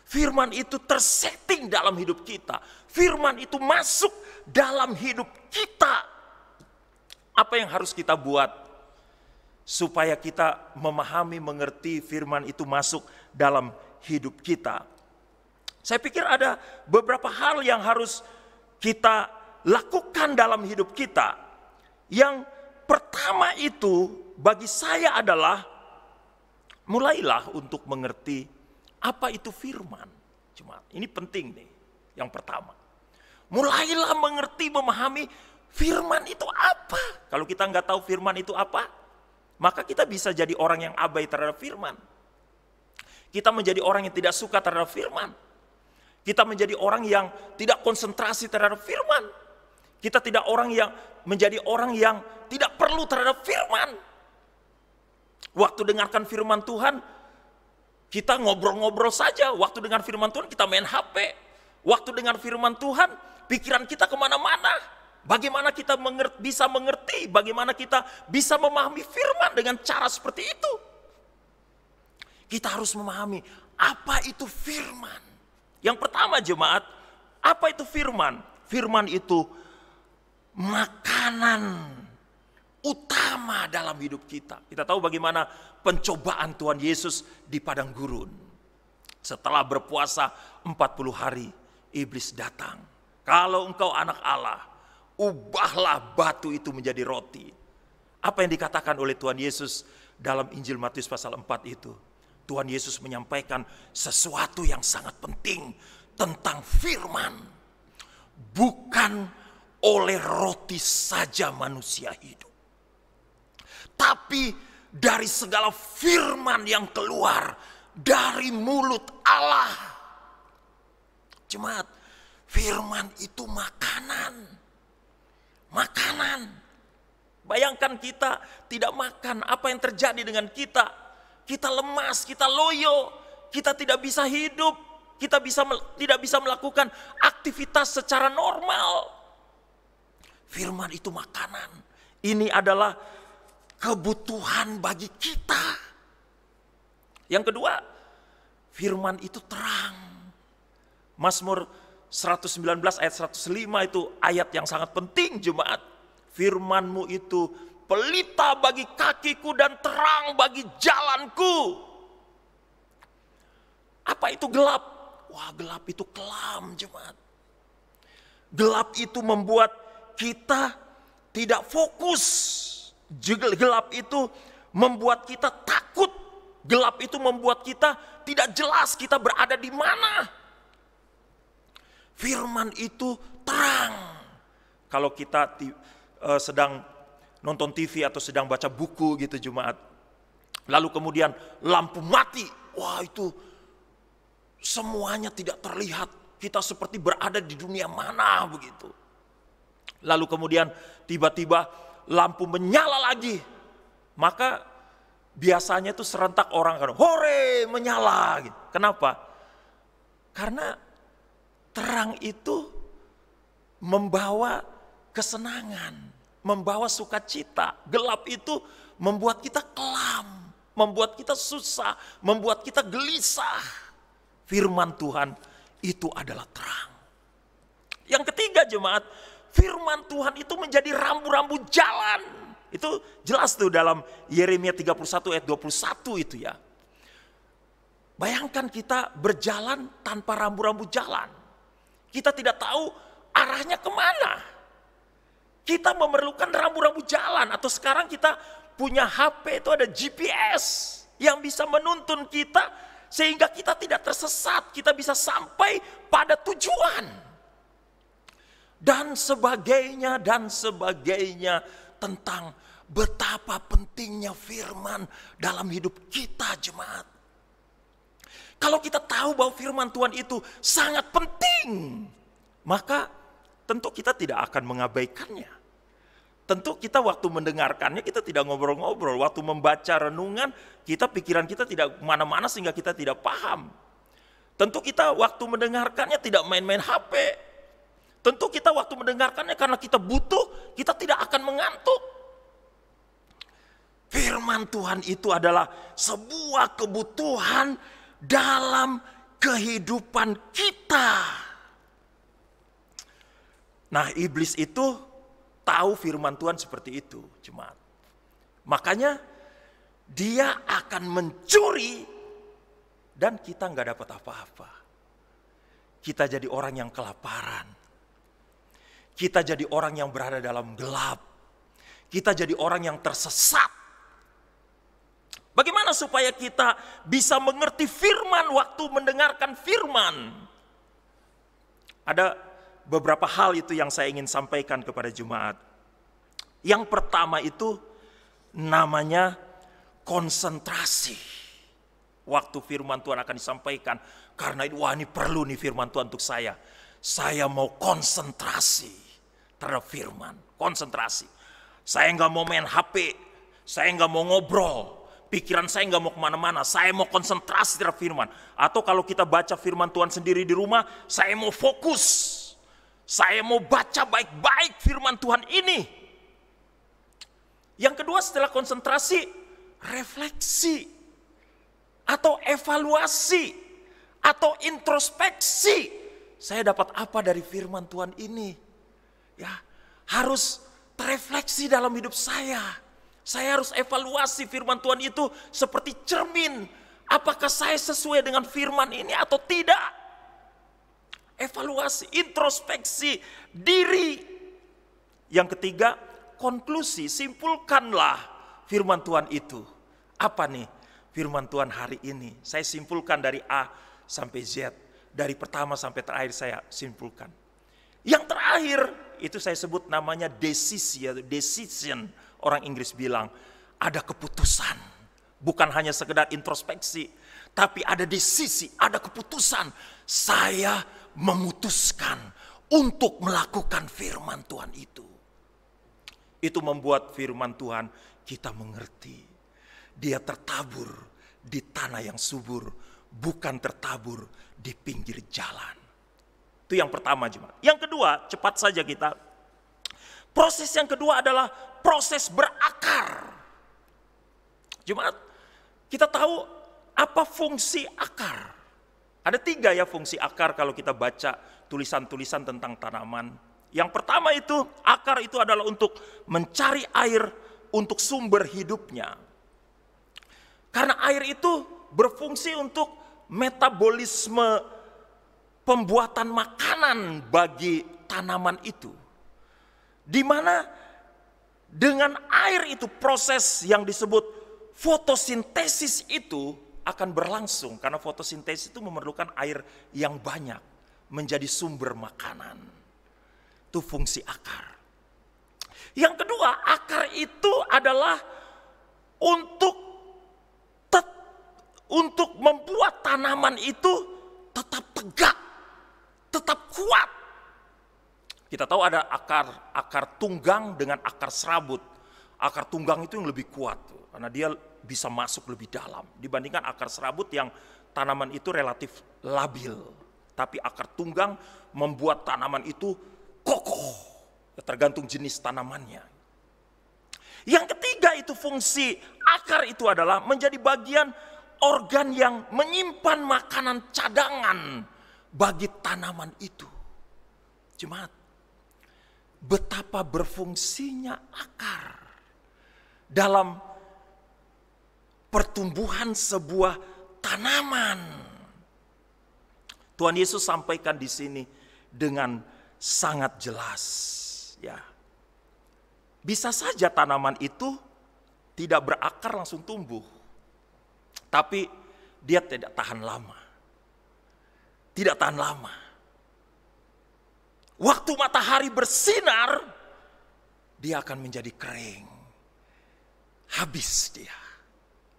Firman itu tersetting dalam hidup kita. Firman itu masuk dalam hidup kita. Apa yang harus kita buat supaya kita memahami, mengerti firman itu masuk dalam hidup kita? Saya pikir ada beberapa hal yang harus kita lakukan dalam hidup kita. Yang pertama itu bagi saya adalah mulailah untuk mengerti apa itu firman. Cuma ini penting nih, yang pertama. Mulailah mengerti, memahami firman itu apa. Kalau kita nggak tahu firman itu apa, maka kita bisa jadi orang yang abai terhadap firman. Kita menjadi orang yang tidak suka terhadap firman. Kita menjadi orang yang tidak konsentrasi terhadap firman. Kita tidak menjadi orang yang tidak perlu terhadap firman. Waktu dengarkan firman Tuhan, kita ngobrol-ngobrol saja. Waktu dengar firman Tuhan, kita main HP. Waktu dengar firman Tuhan, pikiran kita kemana-mana. Bagaimana kita bisa mengerti, bagaimana kita bisa memahami firman dengan cara seperti itu. Kita harus memahami apa itu firman. Yang pertama jemaat, apa itu firman? Firman itu makanan utama dalam hidup kita. Kita tahu bagaimana pencobaan Tuhan Yesus di padang gurun. Setelah berpuasa 40 hari, iblis datang. Kalau engkau anak Allah, ubahlah batu itu menjadi roti. Apa yang dikatakan oleh Tuhan Yesus dalam Injil Matius pasal 4 itu? Tuhan Yesus menyampaikan sesuatu yang sangat penting tentang firman. Bukan oleh roti saja manusia hidup, tapi dari segala firman yang keluar dari mulut Allah. Jemaat, firman itu makanan. Makanan. Bayangkan kita tidak makan, apa yang terjadi dengan kita? Kita lemas, kita loyo, kita tidak bisa hidup, kita tidak bisa melakukan aktivitas secara normal. Firman itu makanan. Ini adalah kebutuhan bagi kita. Yang kedua, firman itu terang. Mazmur 119 ayat 105 itu ayat yang sangat penting jemaat. Firman-Mu itu pelita bagi kakiku dan terang bagi jalanku. Apa itu gelap? Wah, gelap itu kelam jemaat. Gelap itu membuat kita tidak fokus. Gelap itu membuat kita takut. Gelap itu membuat kita tidak jelas kita berada di mana. Firman itu terang. Kalau kita sedang nonton TV atau sedang baca buku gitu jemaat. Lalu kemudian lampu mati. Wah, itu semuanya tidak terlihat. Kita seperti berada di dunia mana begitu. Lalu kemudian tiba-tiba lampu menyala lagi. Maka biasanya itu serentak orang kan, hore, menyala gitu. Kenapa? Karena terang itu membawa kesenangan, membawa sukacita. Gelap itu membuat kita kelam, membuat kita susah, membuat kita gelisah. Firman Tuhan itu adalah terang. Yang ketiga jemaat, firman Tuhan itu menjadi rambu-rambu jalan. Itu jelas tuh dalam Yeremia 31 ayat 21 itu ya. Bayangkan kita berjalan tanpa rambu-rambu jalan. Kita tidak tahu arahnya kemana. Kita memerlukan rambu-rambu jalan. Atau sekarang kita punya HP itu ada GPS yang bisa menuntun kita sehingga kita tidak tersesat. Kita bisa sampai pada tujuan. Dan sebagainya tentang betapa pentingnya firman dalam hidup kita jemaat. Kalau kita tahu bahwa firman Tuhan itu sangat penting, maka tentu kita tidak akan mengabaikannya. Tentu kita waktu mendengarkannya kita tidak ngobrol-ngobrol, waktu membaca renungan pikiran kita tidak kemana-mana sehingga kita tidak paham. Tentu kita waktu mendengarkannya tidak main-main HP. Tentu kita waktu mendengarkannya karena kita butuh, kita tidak akan mengantuk. Firman Tuhan itu adalah sebuah kebutuhan dalam kehidupan kita. Nah, iblis itu tahu firman Tuhan seperti itu, jemaat. Makanya dia akan mencuri dan kita nggak dapat apa-apa. Kita jadi orang yang kelaparan. Kita jadi orang yang berada dalam gelap. Kita jadi orang yang tersesat. Bagaimana supaya kita bisa mengerti firman waktu mendengarkan firman? Ada beberapa hal itu yang saya ingin sampaikan kepada jemaat. Yang pertama itu namanya konsentrasi. Waktu firman Tuhan akan disampaikan. Karena wah ini perlu nih firman Tuhan untuk saya. Saya mau konsentrasi terhadap firman. Konsentrasi. Saya nggak mau main HP. Saya nggak mau ngobrol. Pikiran saya nggak mau kemana-mana. Saya mau konsentrasi terhadap firman. Atau kalau kita baca firman Tuhan sendiri di rumah. Saya mau fokus. Saya mau baca baik-baik firman Tuhan ini. Yang kedua setelah konsentrasi, refleksi. Atau evaluasi. Atau introspeksi. Saya dapat apa dari firman Tuhan ini? Ya, harus terefleksi dalam hidup saya. Saya harus evaluasi firman Tuhan itu seperti cermin. Apakah saya sesuai dengan firman ini atau tidak? Evaluasi, introspeksi diri. Yang ketiga, konklusi, simpulkanlah firman Tuhan itu. Apa nih firman Tuhan hari ini? Saya simpulkan dari A sampai Z. Dari pertama sampai terakhir saya simpulkan. Yang terakhir, itu saya sebut namanya decision. Orang Inggris bilang, ada keputusan. Bukan hanya sekedar introspeksi, tapi ada decisi, ada keputusan. Saya memutuskan untuk melakukan firman Tuhan itu. Itu membuat firman Tuhan kita mengerti. Dia tertabur di tanah yang subur, bukan tertabur di pinggir jalan. Itu yang pertama, jemaat. Yang kedua, cepat saja kita. Proses yang kedua adalah proses berakar. Jemaat, kita tahu apa fungsi akar. Ada 3 ya fungsi akar kalau kita baca tulisan-tulisan tentang tanaman. Yang pertama itu, akar itu adalah untuk mencari air untuk sumber hidupnya. Karena air itu berfungsi untuk metabolisme pembuatan makanan bagi tanaman itu. Di mana dengan air itu proses yang disebut fotosintesis itu akan berlangsung karena fotosintesis itu memerlukan air yang banyak menjadi sumber makanan. Itu fungsi akar. Yang kedua, akar itu adalah untuk membuat tanaman itu tetap tegak, tetap kuat. Kita tahu ada akar tunggang dengan akar serabut. Akar tunggang itu yang lebih kuat karena dia bisa masuk lebih dalam dibandingkan akar serabut yang tanaman itu relatif labil. Tapi akar tunggang membuat tanaman itu kokoh, tergantung jenis tanamannya. Yang ketiga itu fungsi akar itu adalah menjadi bagian organ yang menyimpan makanan cadangan bagi tanaman itu. Jemaat, betapa berfungsinya akar dalam pertumbuhan sebuah tanaman. Tuhan Yesus sampaikan di sini dengan sangat jelas, ya. Bisa saja tanaman itu tidak berakar langsung tumbuh. Tapi dia tidak tahan lama. Tidak tahan lama. Waktu matahari bersinar, dia akan menjadi kering. Habis dia.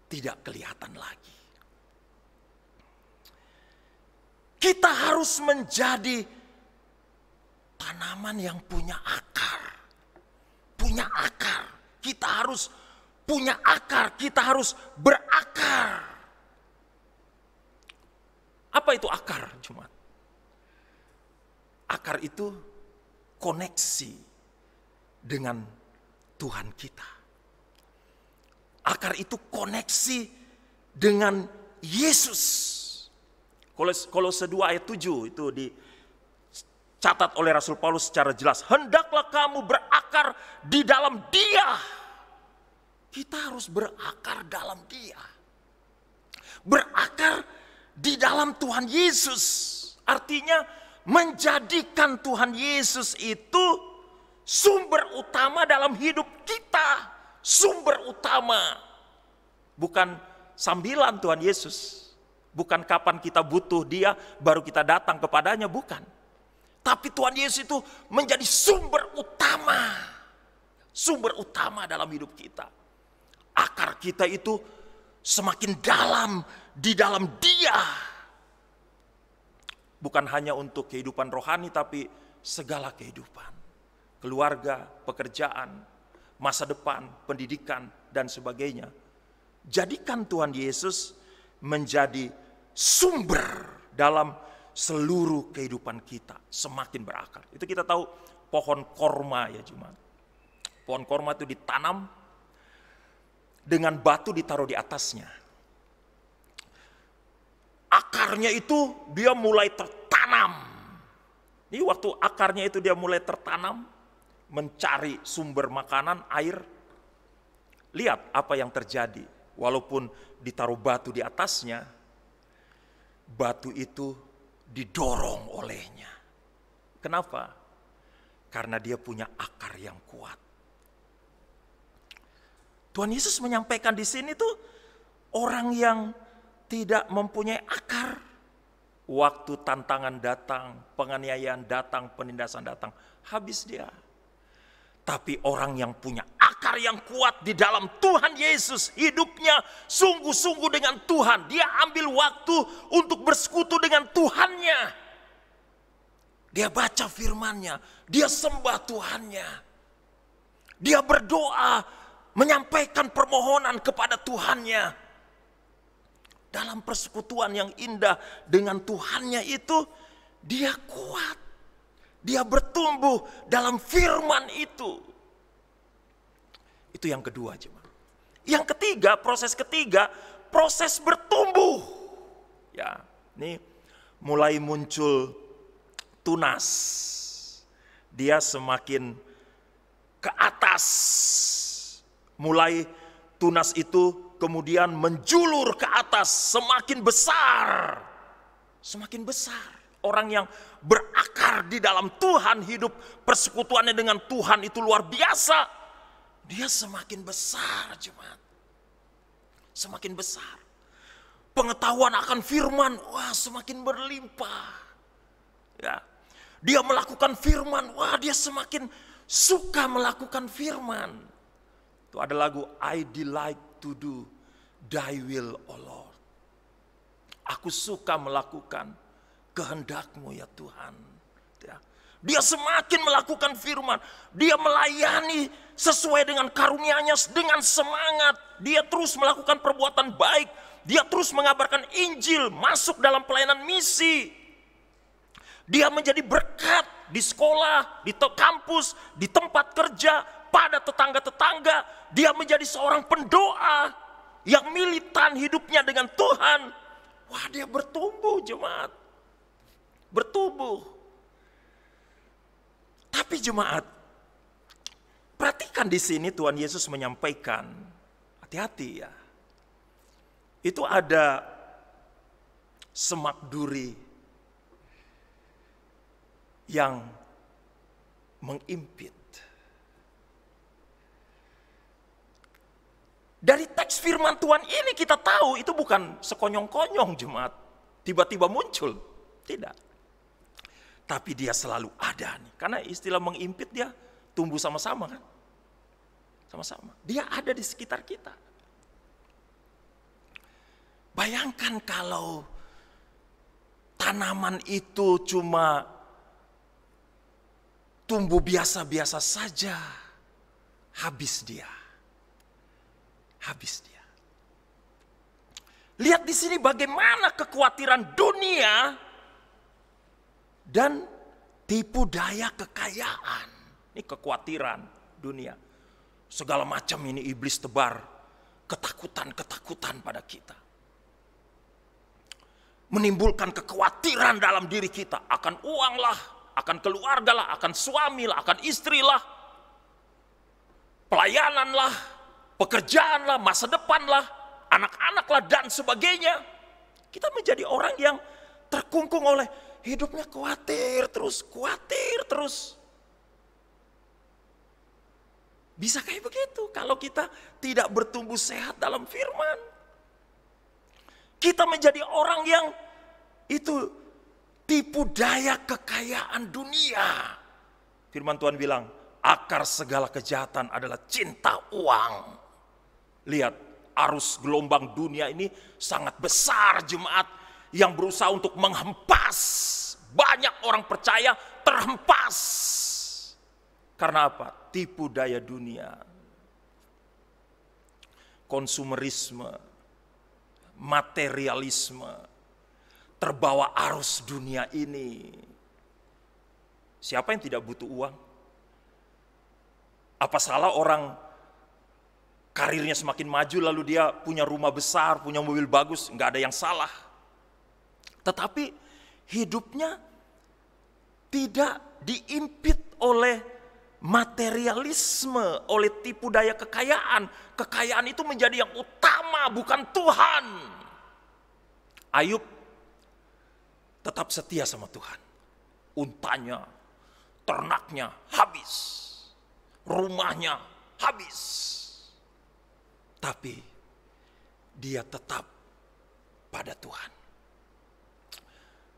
Tidak kelihatan lagi. Kita harus menjadi tanaman yang punya akar. Punya akar. Kita harus punya akar, kita harus berakar. Apa itu akar, Jemaat? Akar itu koneksi dengan Tuhan kita. Akar itu koneksi dengan Yesus. Kolose 2 ayat 7 itu dicatat oleh Rasul Paulus secara jelas. Hendaklah kamu berakar di dalam Dia. Kita harus berakar dalam Dia. Berakar di dalam Tuhan Yesus. Artinya menjadikan Tuhan Yesus itu sumber utama dalam hidup kita. Sumber utama. Bukan sambilan Tuhan Yesus. Bukan kapan kita butuh Dia baru kita datang kepadanya, bukan. Tapi Tuhan Yesus itu menjadi sumber utama. Sumber utama dalam hidup kita. Akar kita itu semakin dalam di dalam Dia. Bukan hanya untuk kehidupan rohani, tapi segala kehidupan. Keluarga, pekerjaan, masa depan, pendidikan, dan sebagainya. Jadikan Tuhan Yesus menjadi sumber dalam seluruh kehidupan kita. Semakin berakar. Itu kita tahu pohon korma ya Jemaat. Pohon korma itu ditanam, dengan batu ditaruh di atasnya. Akarnya itu dia mulai tertanam. Ini waktu akarnya itu dia mulai tertanam, mencari sumber makanan, air. Lihat apa yang terjadi. Walaupun ditaruh batu di atasnya, batu itu didorong olehnya. Kenapa? Karena dia punya akar yang kuat. Tuhan Yesus menyampaikan di sini tuh orang yang tidak mempunyai akar. Waktu tantangan datang, penganiayaan datang, penindasan datang, habis dia. Tapi orang yang punya akar yang kuat di dalam Tuhan Yesus, hidupnya sungguh-sungguh dengan Tuhan. Dia ambil waktu untuk bersekutu dengan Tuhannya. Dia baca firman-Nya, dia sembah Tuhannya. Dia berdoa, menyampaikan permohonan kepada Tuhannya. Dalam persekutuan yang indah dengan Tuhannya itu, dia kuat. Dia bertumbuh dalam firman itu. Itu yang kedua, Jemaat. Yang ketiga, proses bertumbuh. Ya, ini mulai muncul tunas. Dia semakin ke atas. Mulai tunas itu kemudian menjulur ke atas, semakin besar. Semakin besar. Orang yang berakar di dalam Tuhan, hidup persekutuannya dengan Tuhan itu luar biasa. Dia semakin besar, Jemaat. Semakin besar. Pengetahuan akan firman, wah semakin berlimpah. Ya. Dia melakukan firman, wah dia semakin suka melakukan firman. Itu ada lagu, I delight to do thy will, O Lord. Aku suka melakukan kehendak-Mu ya Tuhan. Ya. Dia semakin melakukan firman. Dia melayani sesuai dengan karunia-Nya dengan semangat. Dia terus melakukan perbuatan baik. Dia terus mengabarkan Injil, masuk dalam pelayanan misi. Dia menjadi berkat di sekolah, di kampus, di tempat kerja, pada tetangga-tetangga. Dia menjadi seorang pendoa yang militan hidupnya dengan Tuhan. Wah, dia bertumbuh, Jemaat. Bertumbuh. Tapi Jemaat, perhatikan di sini Tuhan Yesus menyampaikan, hati-hati ya. Itu ada semak duri yang mengimpit. Dari teks firman Tuhan ini kita tahu itu bukan sekonyong-konyong Jemaat. Tiba-tiba muncul. Tidak. Tapi dia selalu ada nih. Karena istilah mengimpit dia tumbuh sama-sama kan. Sama-sama. Dia ada di sekitar kita. Bayangkan kalau tanaman itu cuma tumbuh biasa-biasa saja, habis dia. Habis dia. Lihat di sini bagaimana kekhawatiran dunia dan tipu daya kekayaan. Ini kekhawatiran dunia. Segala macam ini iblis tebar ketakutan-ketakutan pada kita. Menimbulkan kekhawatiran dalam diri kita akan uang lah, akan keluarga lah, akan suami lah, akan istri lah, pelayanan lah, pekerjaan lah, masa depan lah, anak-anak lah, dan sebagainya. Kita menjadi orang yang terkungkung oleh hidupnya khawatir terus, khawatir terus. Bisa kayak begitu kalau kita tidak bertumbuh sehat dalam firman. Kita menjadi orang yang itu tipu daya kekayaan dunia. Firman Tuhan bilang, akar segala kejahatan adalah cinta uang. Lihat, arus gelombang dunia ini sangat besar, jemaat, yang berusaha untuk menghempas. Banyak orang percaya terhempas. Karena apa? Tipu daya dunia. Konsumerisme, materialisme, terbawa arus dunia ini. Siapa yang tidak butuh uang? Apa salah orang karirnya semakin maju lalu dia punya rumah besar, punya mobil bagus? Enggak ada yang salah. Tetapi hidupnya tidak diimpit oleh materialisme, oleh tipu daya kekayaan. Kekayaan itu menjadi yang utama, bukan Tuhan. Ayub tetap setia sama Tuhan. Untanya, ternaknya habis, rumahnya habis. Tapi dia tetap pada Tuhan.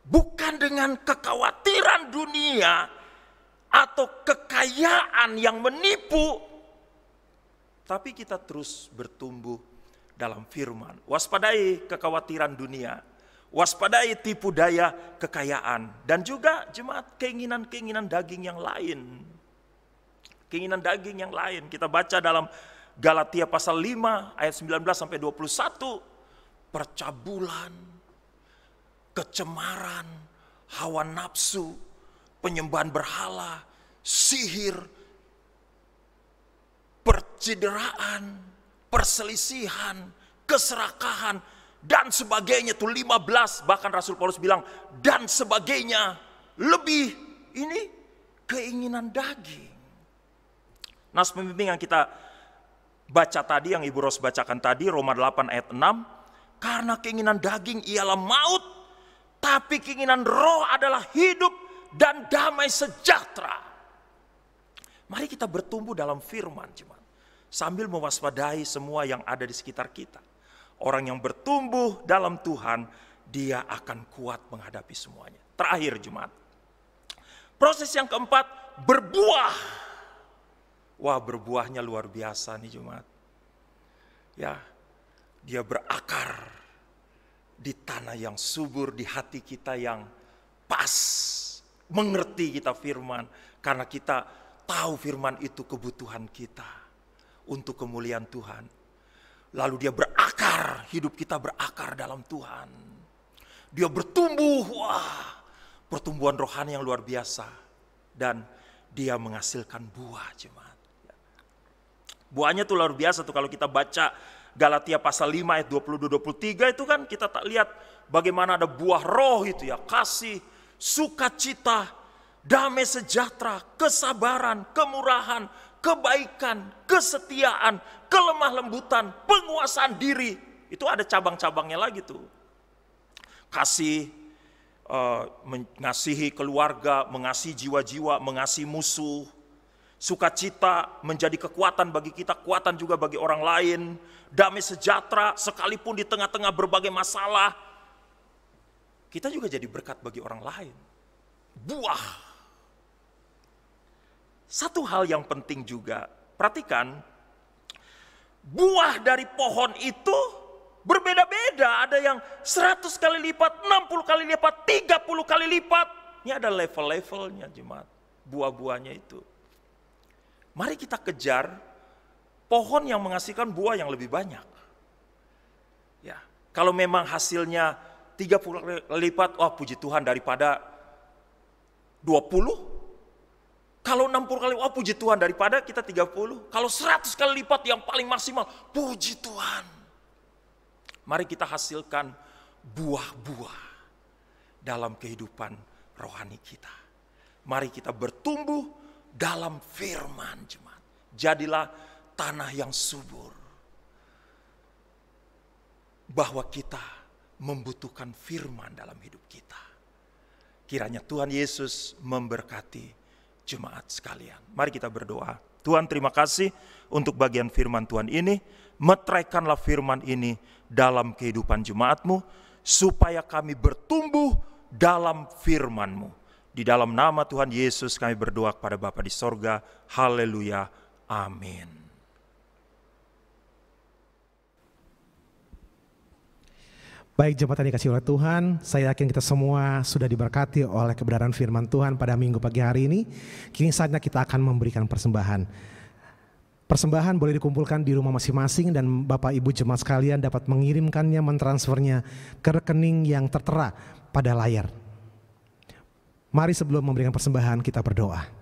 Bukan dengan kekhawatiran dunia atau kekayaan yang menipu, tapi kita terus bertumbuh dalam firman. Waspadai kekhawatiran dunia, waspadai tipu daya kekayaan, dan juga jemaat keinginan-keinginan daging yang lain. Keinginan daging yang lain. Kita baca dalam Galatia pasal 5 ayat 19 sampai 21, percabulan, kecemaran, hawa nafsu, penyembahan berhala, sihir, percideraan, perselisihan, keserakahan, dan sebagainya. Itu 15, bahkan Rasul Paulus bilang, dan sebagainya. Lebih ini keinginan daging. Nas pembimbing yang kita baca tadi, yang Ibu Ros bacakan tadi, Roma 8 ayat 6, karena keinginan daging ialah maut, tapi keinginan roh adalah hidup dan damai sejahtera. Mari kita bertumbuh dalam firman, jemaat, sambil mewaspadai semua yang ada di sekitar kita. Orang yang bertumbuh dalam Tuhan, dia akan kuat menghadapi semuanya. Terakhir, jemaat, proses yang keempat, berbuah. Wah, berbuahnya luar biasa nih, jemaat. Ya, dia berakar di tanah yang subur, di hati kita yang pas. Mengerti kita firman, karena kita tahu firman itu kebutuhan kita untuk kemuliaan Tuhan. Lalu dia berakar, hidup kita berakar dalam Tuhan. Dia bertumbuh, wah, pertumbuhan rohani yang luar biasa. Dan dia menghasilkan buah, jemaat. Buahnya tuh luar biasa tuh kalau kita baca Galatia pasal 5 ayat 22-23 itu kan kita tak lihat bagaimana ada buah roh itu ya, kasih, sukacita, damai sejahtera, kesabaran, kemurahan, kebaikan, kesetiaan, kelemah lembutan, penguasaan diri. Itu ada cabang-cabangnya lagi tuh. Kasih, mengasihi keluarga, mengasihi jiwa-jiwa, mengasihi musuh. Sukacita menjadi kekuatan bagi kita, kekuatan juga bagi orang lain. Damai sejahtera sekalipun di tengah-tengah berbagai masalah, kita juga jadi berkat bagi orang lain. Buah. Satu hal yang penting juga, perhatikan, buah dari pohon itu berbeda-beda. Ada yang 100 kali lipat, 60 kali lipat, 30 kali lipat. Ini ada level-levelnya, jemaat. buah-buahnya itu. Mari kita kejar pohon yang menghasilkan buah yang lebih banyak. Ya, kalau memang hasilnya 30 kali lipat, wah puji Tuhan, daripada 20. Kalau 60 kali, wah puji Tuhan, daripada kita 30. Kalau 100 kali lipat yang paling maksimal, puji Tuhan. Mari kita hasilkan buah-buah dalam kehidupan rohani kita. Mari kita bertumbuh dalam firman, jemaat. Jadilah tanah yang subur. Bahwa kita membutuhkan firman dalam hidup kita. Kiranya Tuhan Yesus memberkati jemaat sekalian. Mari kita berdoa. Tuhan, terima kasih untuk bagian firman Tuhan ini. Meteraikanlah firman ini dalam kehidupan jemaat-Mu, supaya kami bertumbuh dalam firman-Mu. Di dalam nama Tuhan Yesus kami berdoa kepada Bapa di sorga. Haleluya. Amin. Baik, jemaat yang dikasihi oleh Tuhan, saya yakin kita semua sudah diberkati oleh kebenaran firman Tuhan pada minggu pagi hari ini. Kini saatnya kita akan memberikan persembahan. Persembahan boleh dikumpulkan di rumah masing-masing dan Bapak Ibu jemaat sekalian dapat mengirimkannya, mentransfernya ke rekening yang tertera pada layar. Mari sebelum memberikan persembahan kita berdoa.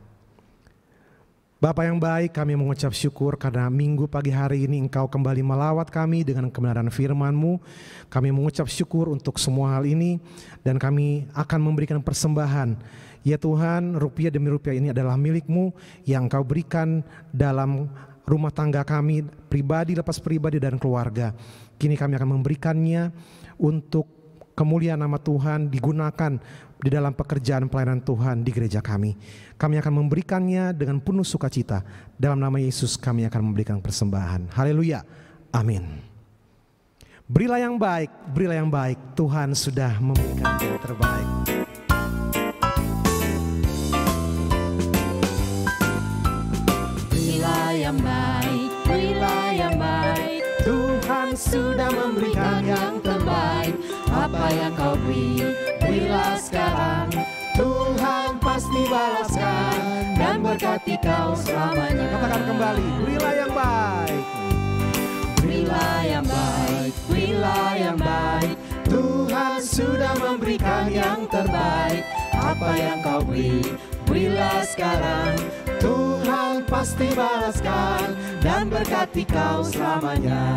Bapa yang baik, kami mengucap syukur karena minggu pagi hari ini Engkau kembali melawat kami dengan kebenaran firman-Mu. Kami mengucap syukur untuk semua hal ini dan kami akan memberikan persembahan. Ya Tuhan, rupiah demi rupiah ini adalah milik-Mu yang Engkau berikan dalam rumah tangga kami, pribadi lepas pribadi dan keluarga. Kini kami akan memberikannya untuk kemuliaan nama Tuhan, digunakan di dalam pekerjaan pelayanan Tuhan di gereja kami. Kami akan memberikannya dengan penuh sukacita. Dalam nama Yesus kami akan memberikan persembahan. Haleluya. Amin. Berilah yang baik, berilah yang baik. Tuhan sudah memberikan yang terbaik. Berilah yang baik, berilah yang baik. Tuhan sudah memberikan yang terbaik. Apa yang kau beri, berilah sekarang. Tuhan pasti balaskan dan berkati kau selamanya. Katakan kembali, berilah yang baik. Berilah yang baik, berilah yang baik. Tuhan sudah memberikan yang terbaik. Apa yang kau beri, berilah sekarang. Tuhan pasti balaskan dan berkati kau selamanya.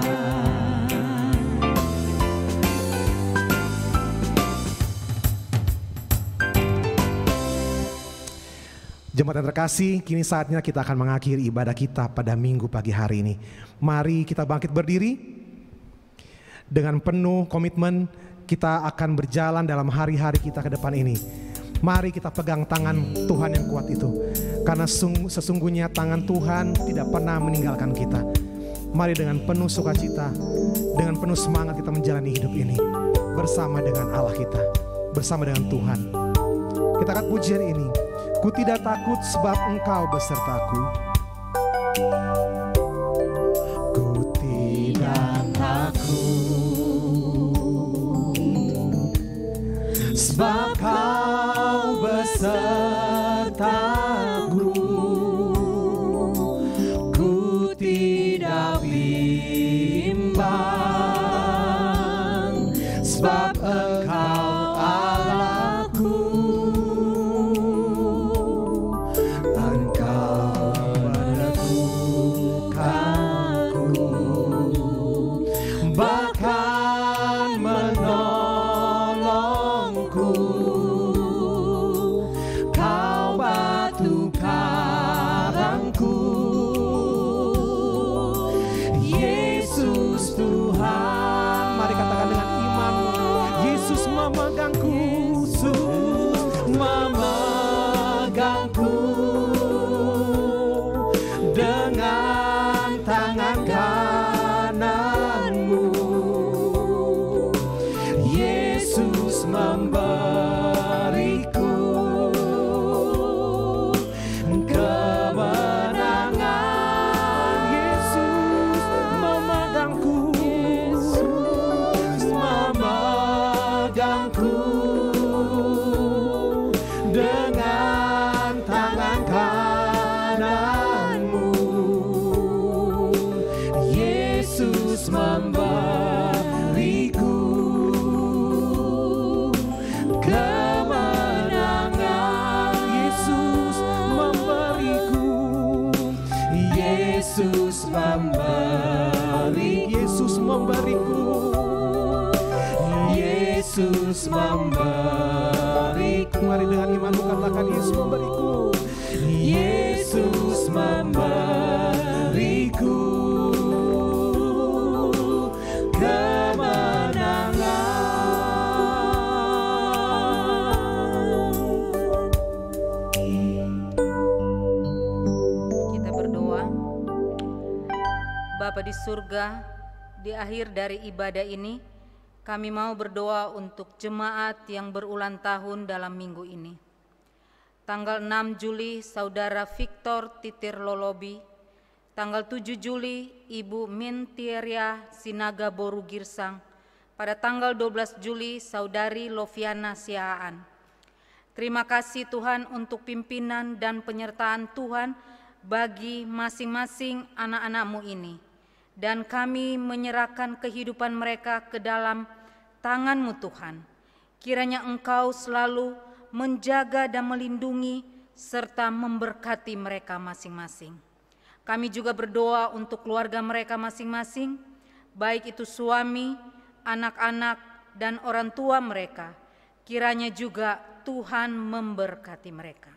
Jemaat yang terkasih, kini saatnya kita akan mengakhiri ibadah kita pada minggu pagi hari ini. Mari kita bangkit berdiri. Dengan penuh komitmen kita akan berjalan dalam hari-hari kita ke depan ini. Mari kita pegang tangan Tuhan yang kuat itu. Karena sesungguhnya tangan Tuhan tidak pernah meninggalkan kita. Mari dengan penuh sukacita, dengan penuh semangat kita menjalani hidup ini. Bersama dengan Allah kita, bersama dengan Tuhan. Kita akan pujian ini. Ku tidak takut sebab Engkau besertaku. Ku tidak takut sebab Kau besertaku. Ku tidak bimbang sebab Engkau Yesus memberiku. Mari dengan imanmu katakan, Yesus memberiku. Yesus memberiku kemenangan. Kita berdoa. Bapa di surga, di akhir dari ibadah ini, kami mau berdoa untuk jemaat yang berulang tahun dalam minggu ini. Tanggal 6 Juli, Saudara Victor Titir Lolobi. Tanggal 7 Juli, Ibu Mintieria Sinaga Boru Girsang. Pada tanggal 12 Juli, Saudari Loviana Siaan. Terima kasih Tuhan untuk pimpinan dan penyertaan Tuhan bagi masing-masing anak-anak-Mu ini. Dan kami menyerahkan kehidupan mereka ke dalam tangan-Mu Tuhan. Kiranya Engkau selalu menjaga dan melindungi serta memberkati mereka masing-masing. Kami juga berdoa untuk keluarga mereka masing-masing, baik itu suami, anak-anak, dan orang tua mereka. Kiranya juga Tuhan memberkati mereka.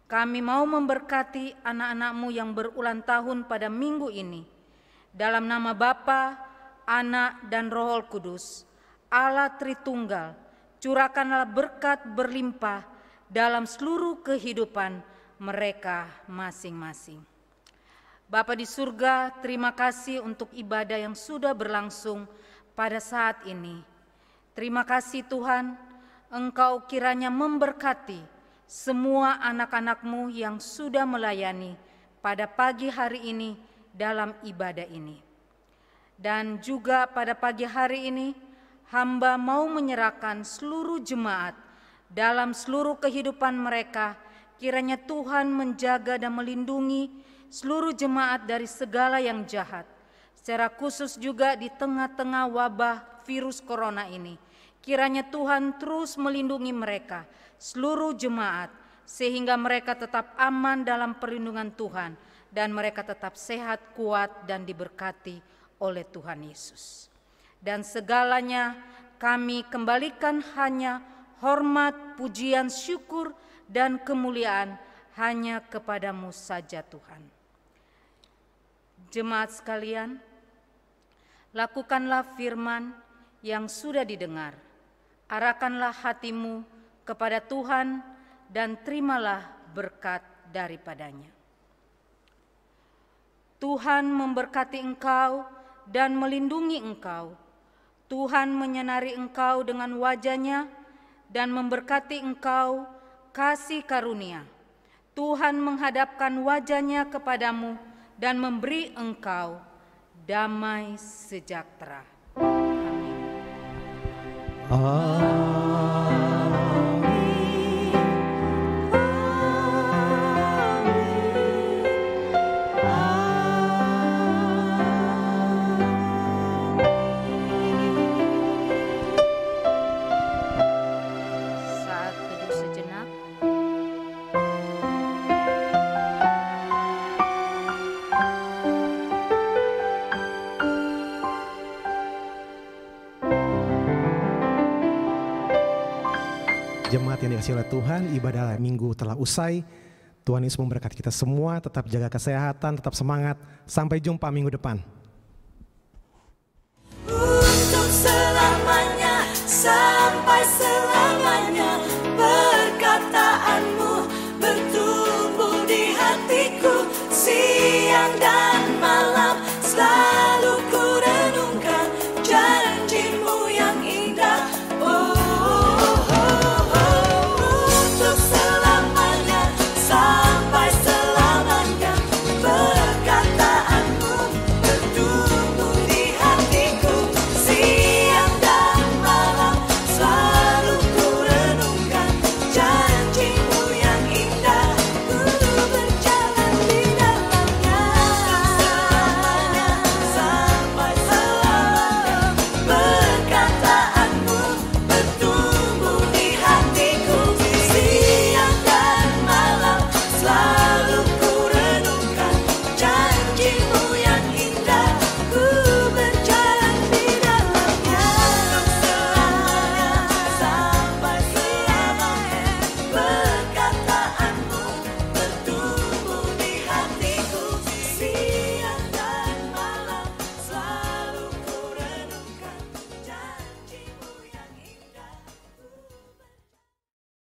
Kami mau memberkati anak-anak-Mu yang berulang tahun pada minggu ini. Dalam nama Bapa, Anak, dan Roh Kudus, Allah Tritunggal, curahkanlah berkat berlimpah dalam seluruh kehidupan mereka masing-masing. Bapa di surga, terima kasih untuk ibadah yang sudah berlangsung pada saat ini. Terima kasih Tuhan, Engkau kiranya memberkati semua anak-anak-Mu yang sudah melayani pada pagi hari ini dalam ibadah ini. Dan juga pada pagi hari ini, hamba mau menyerahkan seluruh jemaat dalam seluruh kehidupan mereka. Kiranya Tuhan menjaga dan melindungi seluruh jemaat dari segala yang jahat. Secara khusus juga di tengah-tengah wabah virus corona ini. Kiranya Tuhan terus melindungi mereka, seluruh jemaat, sehingga mereka tetap aman dalam perlindungan Tuhan. Dan mereka tetap sehat, kuat, dan diberkati oleh Tuhan Yesus. Dan segalanya kami kembalikan hanya hormat, pujian, syukur, dan kemuliaan hanya kepadamu saja Tuhan. Jemaat sekalian, lakukanlah firman yang sudah didengar. Arahkanlah hatimu kepada Tuhan dan terimalah berkat daripadanya. Tuhan memberkati engkau dan melindungi engkau. Tuhan menyenari engkau dengan wajah-Nya dan memberkati engkau kasih karunia. Tuhan menghadapkan wajah-Nya kepadamu dan memberi engkau damai sejahtera. Amin. Jemaat yang dikasihi oleh Tuhan, ibadah minggu telah usai. Tuhan Yesus memberkati kita semua, tetap jaga kesehatan, tetap semangat. Sampai jumpa minggu depan. Untuk selamanya.